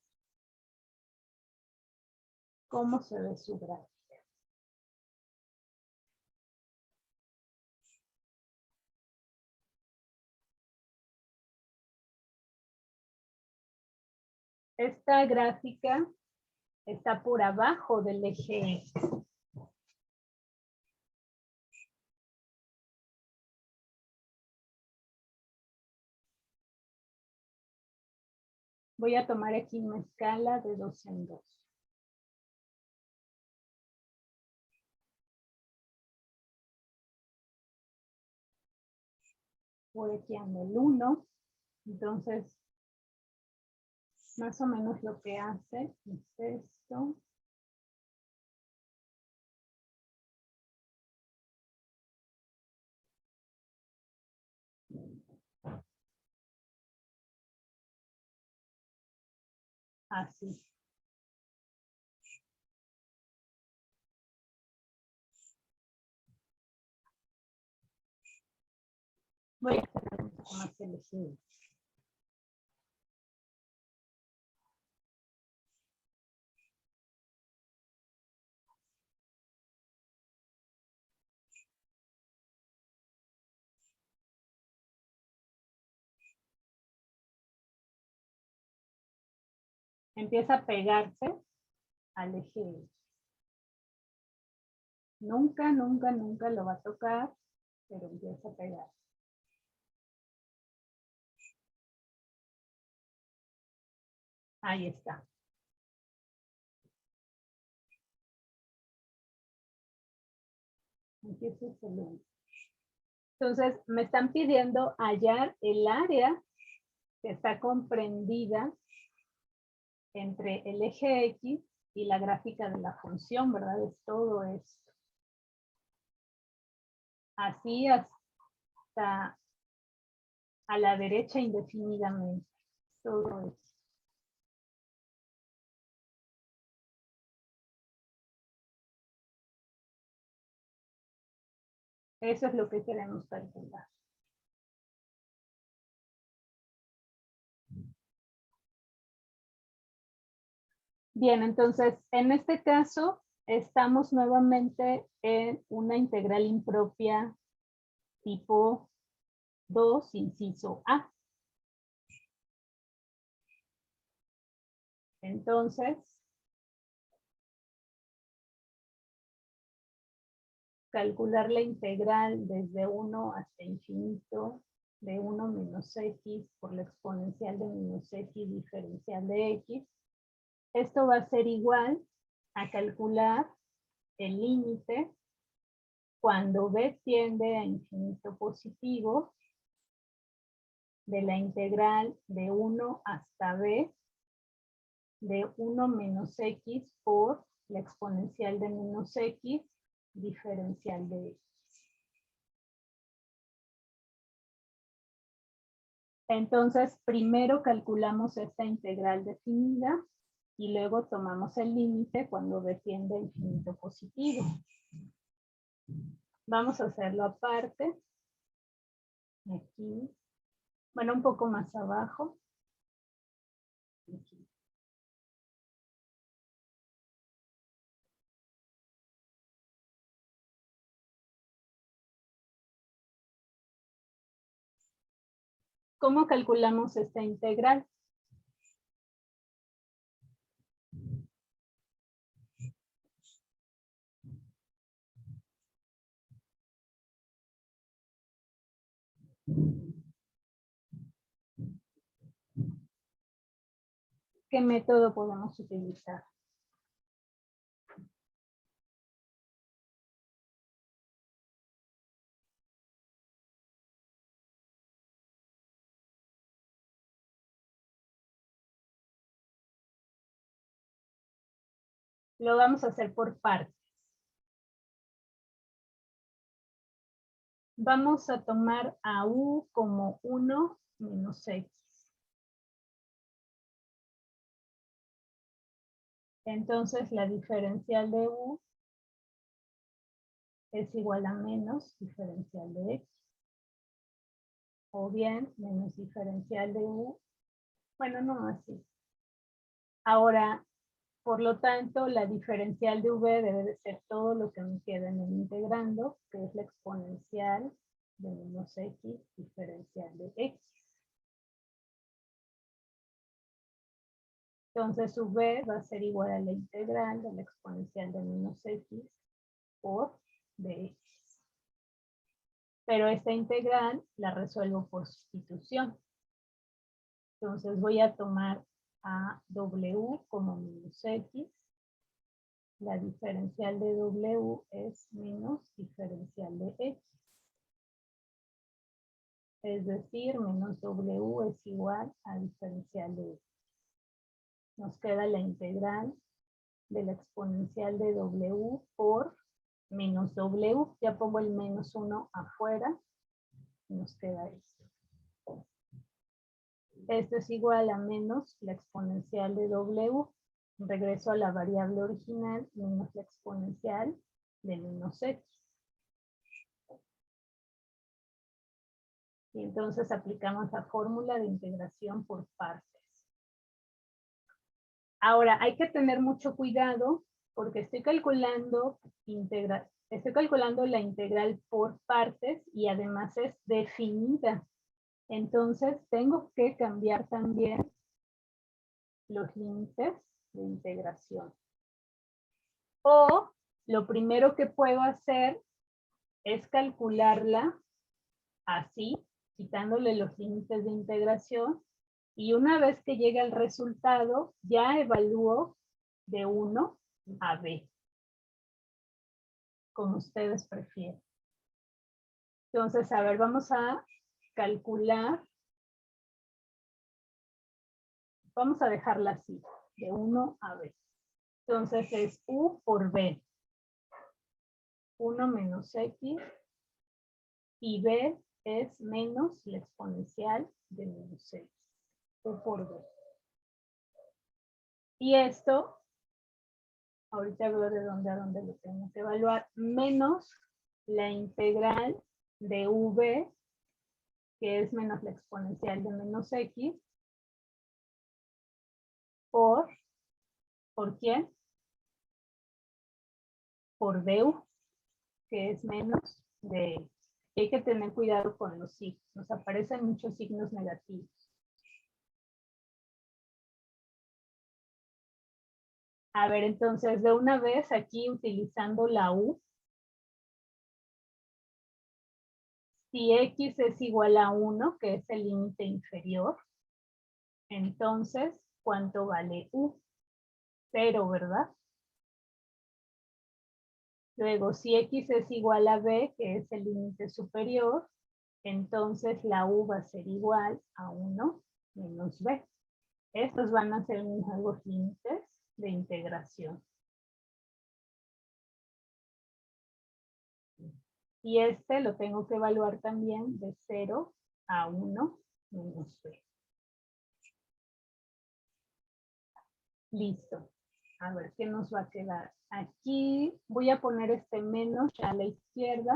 ¿Cómo se ve su gráfica? Esta gráfica está por abajo del eje X. Voy a tomar aquí una escala de 2 en 2. Por aquí ando el 1. Entonces, más o menos lo que hace es esto. Así. Voy a hacer un poco más elegible. Empieza a pegarse al eje. Nunca, nunca, nunca lo va a tocar, pero empieza a pegar. Ahí está. Empieza excelente. Entonces, me están pidiendo hallar el área que está comprendida entre el eje X y la gráfica de la función, ¿verdad? Es todo esto. Así hasta a la derecha indefinidamente. Todo esto. Eso es lo que queremos calcular. Bien, entonces, en este caso, estamos nuevamente en una integral impropia tipo 2, inciso A. Entonces, calcular la integral desde 1 hasta infinito de 1 menos x por la exponencial de menos x diferencial de x. Esto va a ser igual a calcular el límite cuando b tiende a infinito positivo de la integral de 1 hasta b de 1 menos x por la exponencial de menos x diferencial de x. Entonces, primero calculamos esta integral definida y luego tomamos el límite cuando b tiende a infinito positivo. Vamos a hacerlo aparte. Aquí. Bueno, un poco más abajo. Aquí. ¿Cómo calculamos esta integral? ¿Qué método podemos utilizar? Lo vamos a hacer por partes. Vamos a tomar a u como 1 menos x. Entonces la diferencial de u es igual a menos diferencial de x. O bien menos diferencial de u. Bueno, no así. Ahora, por lo tanto, la diferencial de v debe de ser todo lo que me queda en el integrando, que es la exponencial de menos x diferencial de x. Entonces, su v va a ser igual a la integral de la exponencial de menos x por dx. Pero esta integral la resuelvo por sustitución. Entonces, voy a tomar a w como menos x. La diferencial de w es menos diferencial de x. Es decir, menos w es igual a diferencial de x. Nos queda la integral de la exponencial de w por menos w. Ya pongo el menos 1 afuera. Y nos queda esto. Esto es igual a menos la exponencial de w. Regreso a la variable original menos la exponencial de menos x. Y entonces aplicamos la fórmula de integración por partes. Ahora, hay que tener mucho cuidado porque estoy calculando la integral por partes y además es definida. Entonces, tengo que cambiar también los límites de integración. O lo primero que puedo hacer es calcularla así, quitándole los límites de integración. Y una vez que llegue el resultado, ya evalúo de 1 a b, como ustedes prefieren. Entonces, a ver, vamos a calcular. Vamos a dejarla así, de 1 a b. Entonces es u por b. 1 menos x. Y b es menos la exponencial de menos x. U por b. Y esto, ahorita veo de dónde a dónde lo tengo que evaluar, menos la integral de v, que es menos la exponencial de menos x, ¿por quién? Por du, que es menos de x. Hay que tener cuidado con los signos. Nos aparecen muchos signos negativos. A ver, entonces, de una vez aquí utilizando la u, si x es igual a 1, que es el límite inferior, entonces, ¿cuánto vale u? 0, ¿verdad? Luego, si x es igual a b, que es el límite superior, entonces la u va a ser igual a 1 menos b. Estos van a ser mis nuevos límites de integración. Y este lo tengo que evaluar también de 0 a 1 menos b. Listo. A ver, ¿qué nos va a quedar? Aquí voy a poner este menos a la izquierda.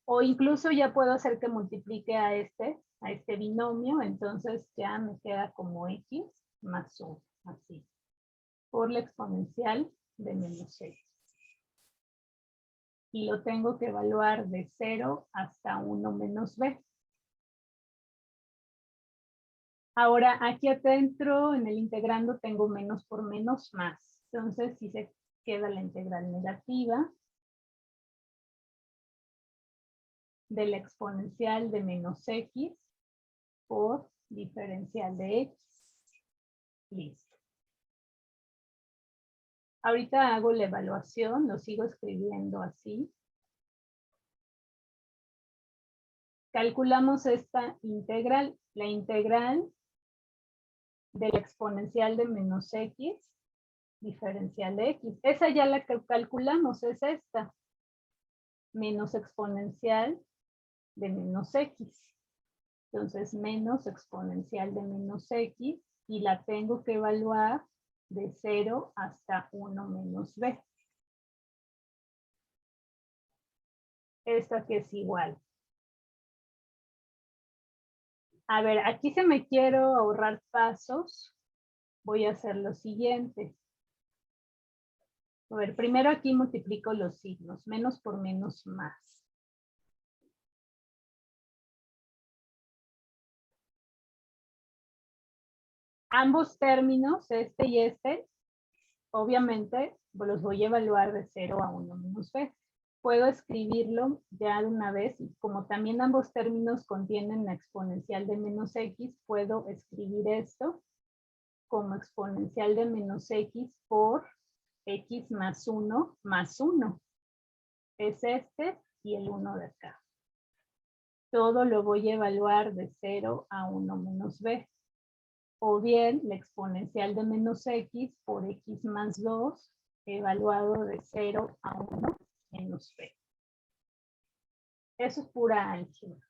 O incluso ya puedo hacer que multiplique a este binomio. Entonces ya me queda como x más 1. Así. Por la exponencial de menos x. Y lo tengo que evaluar de 0 hasta 1 menos b. Ahora, aquí adentro, en el integrando, tengo menos por menos más. Entonces, si se queda la integral negativa de la exponencial de menos x por diferencial de x. Listo. Ahorita hago la evaluación, lo sigo escribiendo así. Calculamos esta integral, la integral de la exponencial de menos x, diferencial de x. Esa ya la calculamos, es esta. Menos exponencial de menos x. Entonces, menos exponencial de menos x y la tengo que evaluar de 0 hasta 1 menos b. Esto aquí es igual. A ver, aquí se me quiero ahorrar pasos. Voy a hacer lo siguiente. A ver, primero aquí multiplico los signos. Menos por menos más. Ambos términos, este y este, obviamente los voy a evaluar de 0 a 1 menos b. Puedo escribirlo ya de una vez, y como también ambos términos contienen la exponencial de menos x, puedo escribir esto como exponencial de menos x por x más 1 más 1. Es este y el 1 de acá. Todo lo voy a evaluar de 0 a 1 menos b. O bien la exponencial de menos x por x más 2 evaluado de 0 a 1 menos b. Eso es pura álgebra.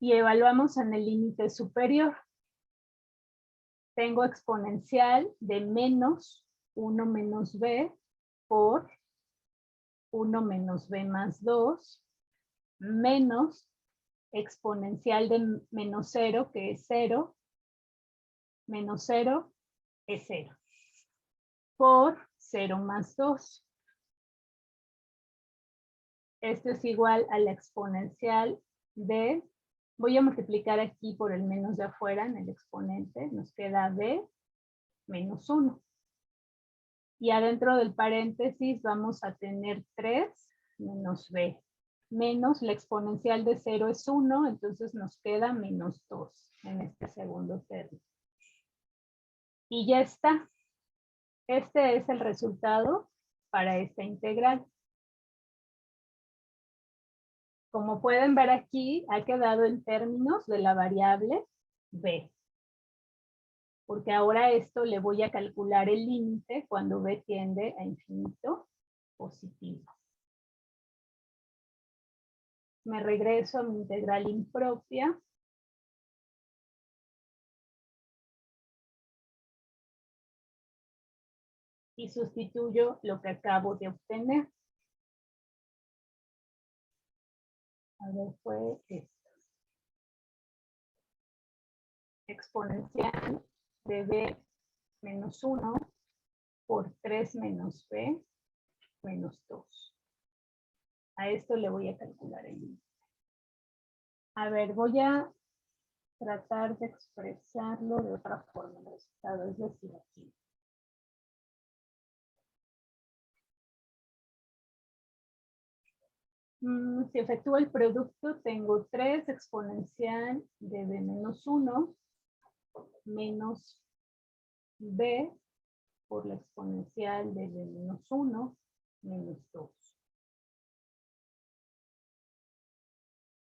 Y evaluamos en el límite superior. Tengo exponencial de menos 1 menos b por 1 menos b más 2 menos exponencial de menos 0, que es 0, menos 0 es 0, por 0 más 2. Esto es igual a la exponencial de, voy a multiplicar aquí por el menos de afuera en el exponente, nos queda b menos 1. Y adentro del paréntesis vamos a tener 3 menos b, menos la exponencial de 0 es 1, entonces nos queda menos 2 en este segundo término. Y ya está. Este es el resultado para esta integral. Como pueden ver aquí, ha quedado en términos de la variable b. Porque ahora esto le voy a calcular el límite cuando b tiende a infinito positivo. Me regreso a mi integral impropia. Y sustituyo lo que acabo de obtener. A ver, fue esto. Exponencial de b menos 1 por 3 menos b menos 2. A esto le voy a calcular el límite. A ver, voy a tratar de expresarlo de otra forma, el resultado, es decir, aquí. Si efectúo el producto, tengo 3 exponencial de b menos 1 menos b por la exponencial de b menos 1 menos 2.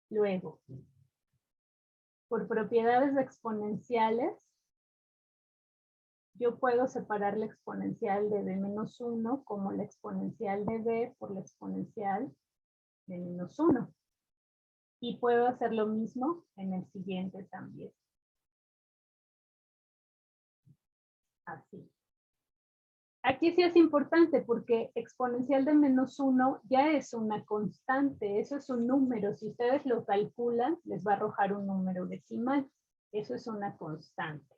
Luego, por propiedades exponenciales, yo puedo separar la exponencial de b menos 1 como la exponencial de b por la exponencial de menos 1. Y puedo hacer lo mismo en el siguiente también. Así. Aquí sí es importante porque exponencial de menos 1 ya es una constante, eso es un número. Si ustedes lo calculan, les va a arrojar un número decimal. Eso es una constante.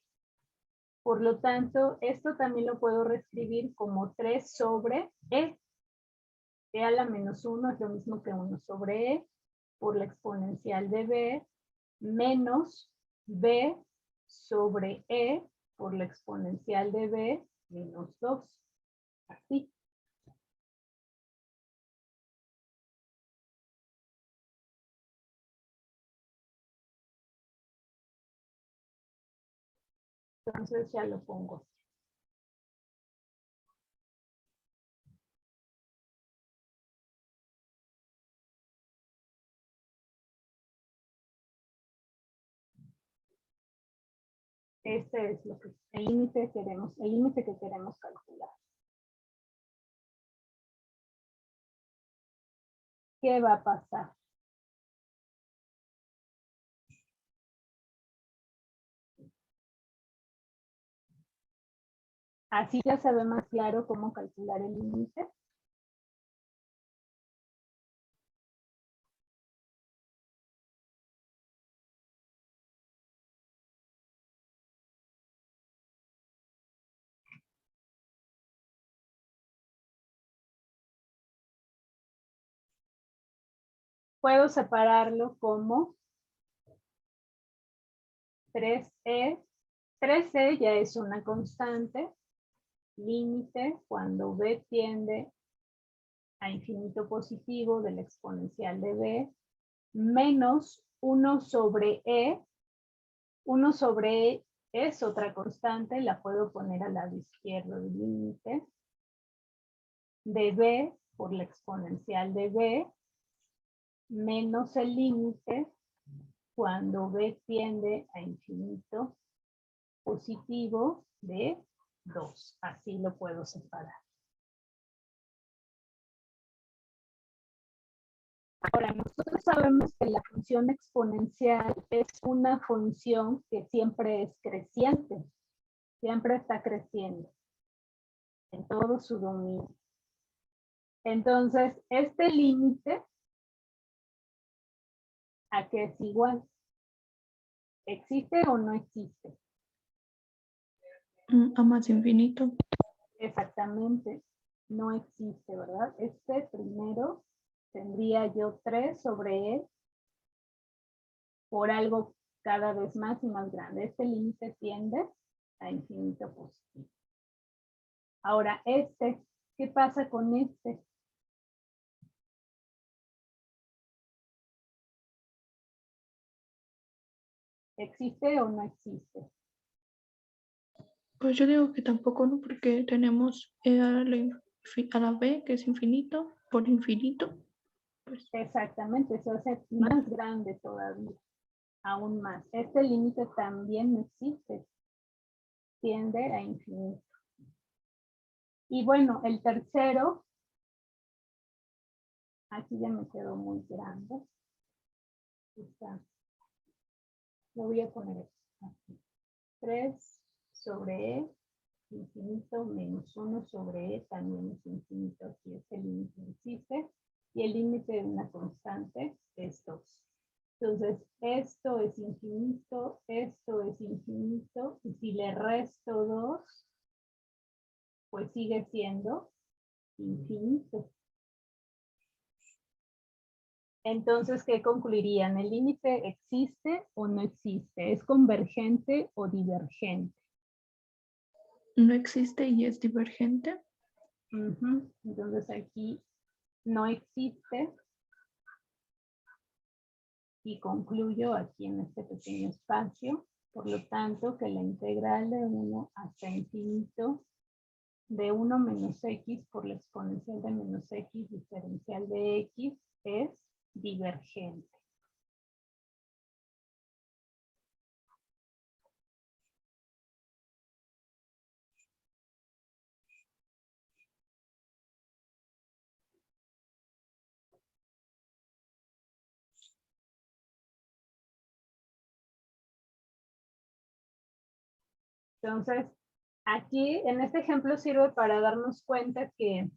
Por lo tanto, esto también lo puedo reescribir como 3 sobre e. E a la menos 1 es lo mismo que 1 sobre e por la exponencial de b menos b sobre e por la exponencial de b menos 2. Así. Entonces ya lo pongo. Este es lo que, el límite que queremos calcular. ¿Qué va a pasar? Así ya se ve más claro cómo calcular el límite. Puedo separarlo como 3e. 3e ya es una constante. Límite cuando b tiende a infinito positivo de la exponencial de b menos 1 sobre e. 1 sobre e es otra constante, la puedo poner al lado izquierdo del límite. De b por la exponencial de b menos el límite cuando b tiende a infinito positivo de 2. Así lo puedo separar. Ahora, nosotros sabemos que la función exponencial es una función que siempre es creciente. Siempre está creciendo en todo su dominio. Entonces, este límite ¿A qué es igual? ¿Existe o no existe? A más infinito. Exactamente, no existe, ¿verdad? Este primero tendría yo 3 sobre E por algo cada vez más y más grande. Este límite tiende a infinito positivo. Ahora, ¿qué pasa con este? ¿Existe o no existe? Pues yo digo que tampoco, ¿no? Porque tenemos E a la B, que es infinito, por infinito. Pues Exactamente, se hace más grande todavía, aún más. Este límite también no existe, tiende a infinito. Y bueno, el tercero, aquí ya me quedó muy grande. Está. Lo voy a poner aquí. 3 sobre E, infinito, menos 1 sobre E, también es infinito. Aquí este límite existe. Y el límite de una constante es 2. Entonces, esto es infinito, esto es infinito. Y si le resto 2, pues sigue siendo infinito. Entonces, ¿qué concluirían? ¿El límite existe o no existe? ¿Es convergente o divergente? no existe y es divergente. Entonces aquí no existe. Y concluyo aquí en este pequeño espacio. Por lo tanto, que la integral de 1 hasta infinito de 1 menos x por la exponencial de menos x diferencial de x es divergente. Entonces, aquí en este ejemplo sirve para darnos cuenta que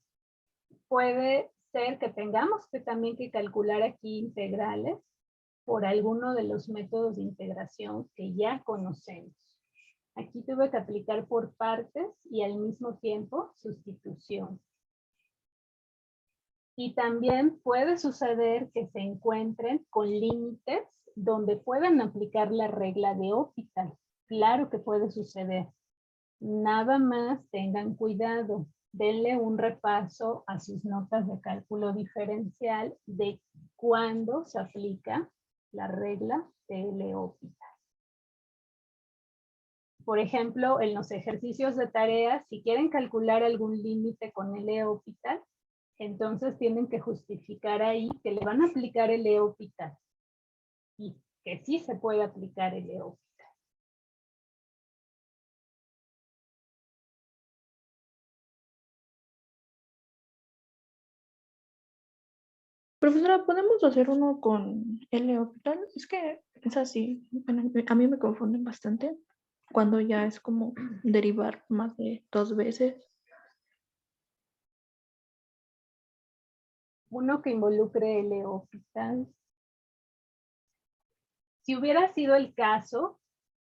puede ser que tengamos que también que calcular aquí integrales por alguno de los métodos de integración que ya conocemos. Aquí tuve que aplicar por partes y al mismo tiempo sustitución. Y también puede suceder que se encuentren con límites donde puedan aplicar la regla de Hospital. Claro que puede suceder. Nada más tengan cuidado. Denle un repaso a sus notas de cálculo diferencial de cuándo se aplica la regla de Hospital. Por ejemplo, en los ejercicios de tareas, si quieren calcular algún límite con L'Hopital, entonces tienen que justificar ahí que le van a aplicar el L'Hopital y que sí se puede aplicar el L'Hopital. Profesora, ¿podemos hacer uno con L'Hopital? Es que es así, bueno, a mí me confunden bastante cuando ya es como derivar más de 2 veces. Uno que involucre el L'Hopital. Si hubiera sido el caso,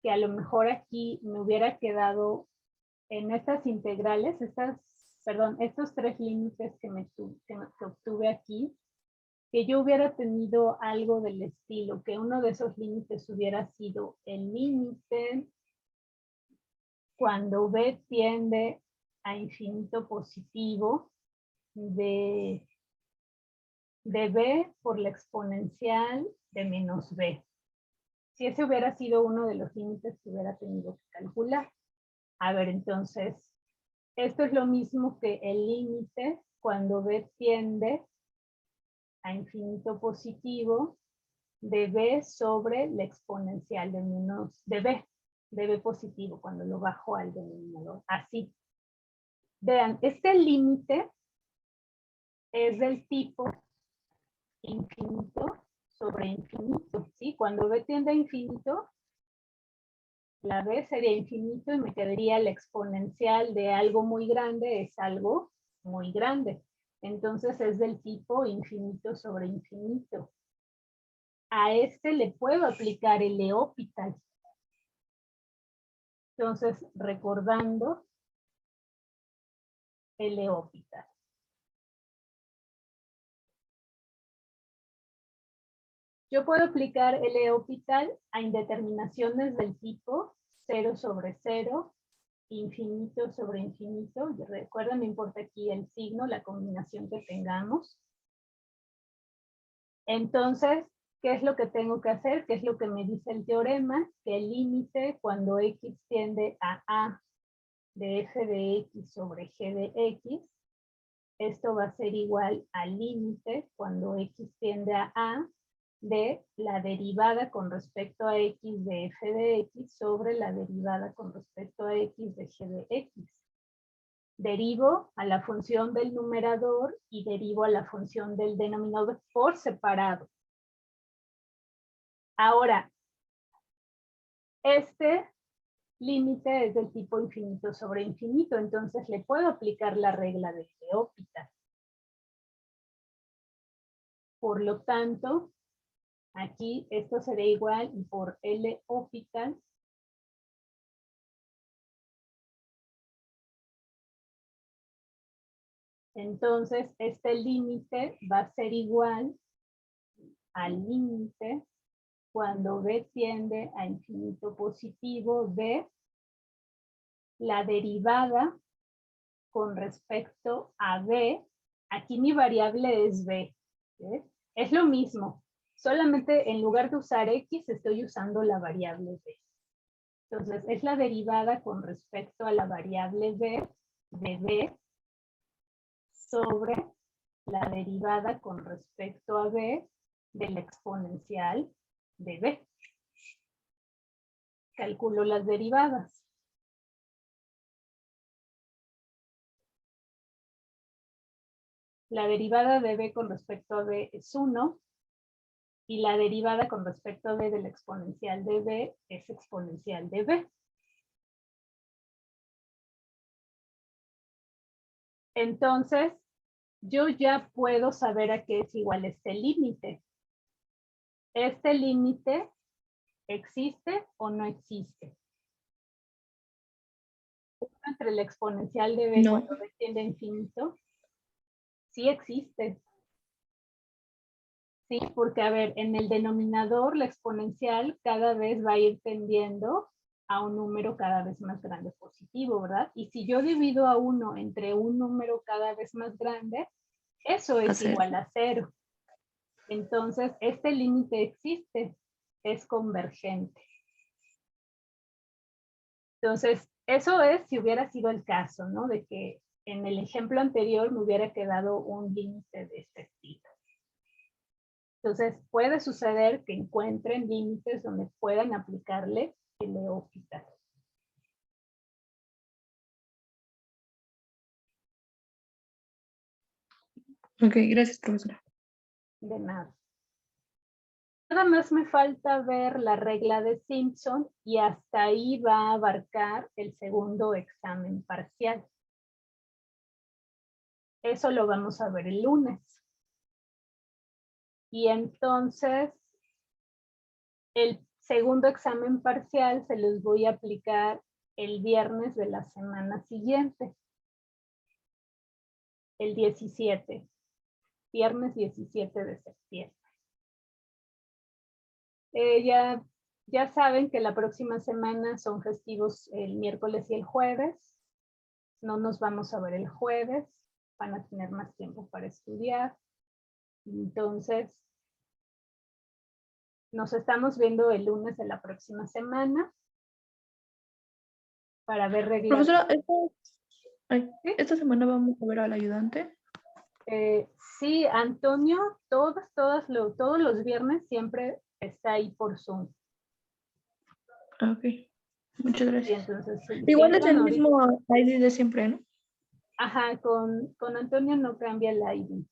que a lo mejor aquí me hubiera quedado en estas integrales, estos 3 límites que obtuve aquí, que yo hubiera tenido algo del estilo, que uno de esos límites hubiera sido el límite cuando B tiende a infinito positivo de B por la exponencial de menos B. Si ese hubiera sido uno de los límites que hubiera tenido que calcular. A ver, entonces, esto es lo mismo que el límite cuando B tiende a infinito positivo de B sobre la exponencial de B positivo, cuando lo bajo al denominador. Así. Vean, este límite es del tipo infinito sobre infinito, ¿sí? Cuando B tiende a infinito, la B sería infinito y me quedaría la exponencial de algo muy grande, es algo muy grande. Entonces es del tipo infinito sobre infinito. a este le puedo aplicar el L'Hopital. Entonces, recordando el L'Hopital. Yo puedo aplicar el L'Hopital a indeterminaciones del tipo 0 sobre 0, infinito sobre infinito. Recuerda, no importa aquí el signo, la combinación que tengamos. Entonces, ¿qué es lo que tengo que hacer? ¿Qué es lo que me dice el teorema? Que el límite cuando x tiende a A de f de x sobre g de x, esto va a ser igual al límite cuando x tiende a A de la derivada con respecto a x de f de x sobre la derivada con respecto a x de g de x. Derivo a la función del numerador y derivo a la función del denominador por separado. Ahora, este límite es del tipo infinito sobre infinito, entonces le puedo aplicar la regla de L'Hopital. Por lo tanto, aquí esto será igual y por L'Hopital entonces este límite va a ser igual al límite cuando b tiende a infinito positivo de la derivada con respecto a b. Aquí mi variable es b. ¿sí? Es lo mismo, solamente en lugar de usar x estoy usando la variable b. Entonces es la derivada con respecto a la variable b de b sobre la derivada con respecto a b del exponencial de b. Calculo las derivadas. La derivada de b con respecto a b es 1 y la derivada con respecto a b del exponencial de b es exponencial de b. Entonces, yo ya puedo saber a qué es igual este límite. Este límite ¿existe o no existe? Entre el exponencial de b No. cuando b tiende a infinito. Sí existe. Sí, porque a ver, en el denominador la exponencial cada vez va a ir tendiendo a un número cada vez más grande positivo, ¿verdad? Y si yo divido a 1 entre un número cada vez más grande, eso es igual a 0. Entonces, este límite existe, es convergente. Entonces, eso es si hubiera sido el caso, ¿no? De que en el ejemplo anterior me hubiera quedado un límite de este estilo. Entonces, puede suceder que encuentren límites donde puedan aplicarle el L'Hopital. Ok, gracias, profesora. De nada. Nada más me falta ver la regla de Simpson y hasta ahí va a abarcar el segundo examen parcial. Eso lo vamos a ver el lunes. Y entonces, el segundo examen parcial se los voy a aplicar el viernes de la semana siguiente. El 17. Viernes 17 de septiembre. Ya saben que la próxima semana son festivos el miércoles y el jueves. No nos vamos a ver el jueves. Van a tener más tiempo para estudiar. Entonces, nos estamos viendo el lunes de la próxima semana para ver reglas. Profesora, ¿Sí? esta semana vamos a ver al ayudante. Sí, Antonio, todos los viernes siempre está ahí por Zoom. Ok, muchas Y gracias. entonces, si Igual es entran el ahorita- mismo ID de siempre, ¿no? Ajá, con Antonio no cambia el ID.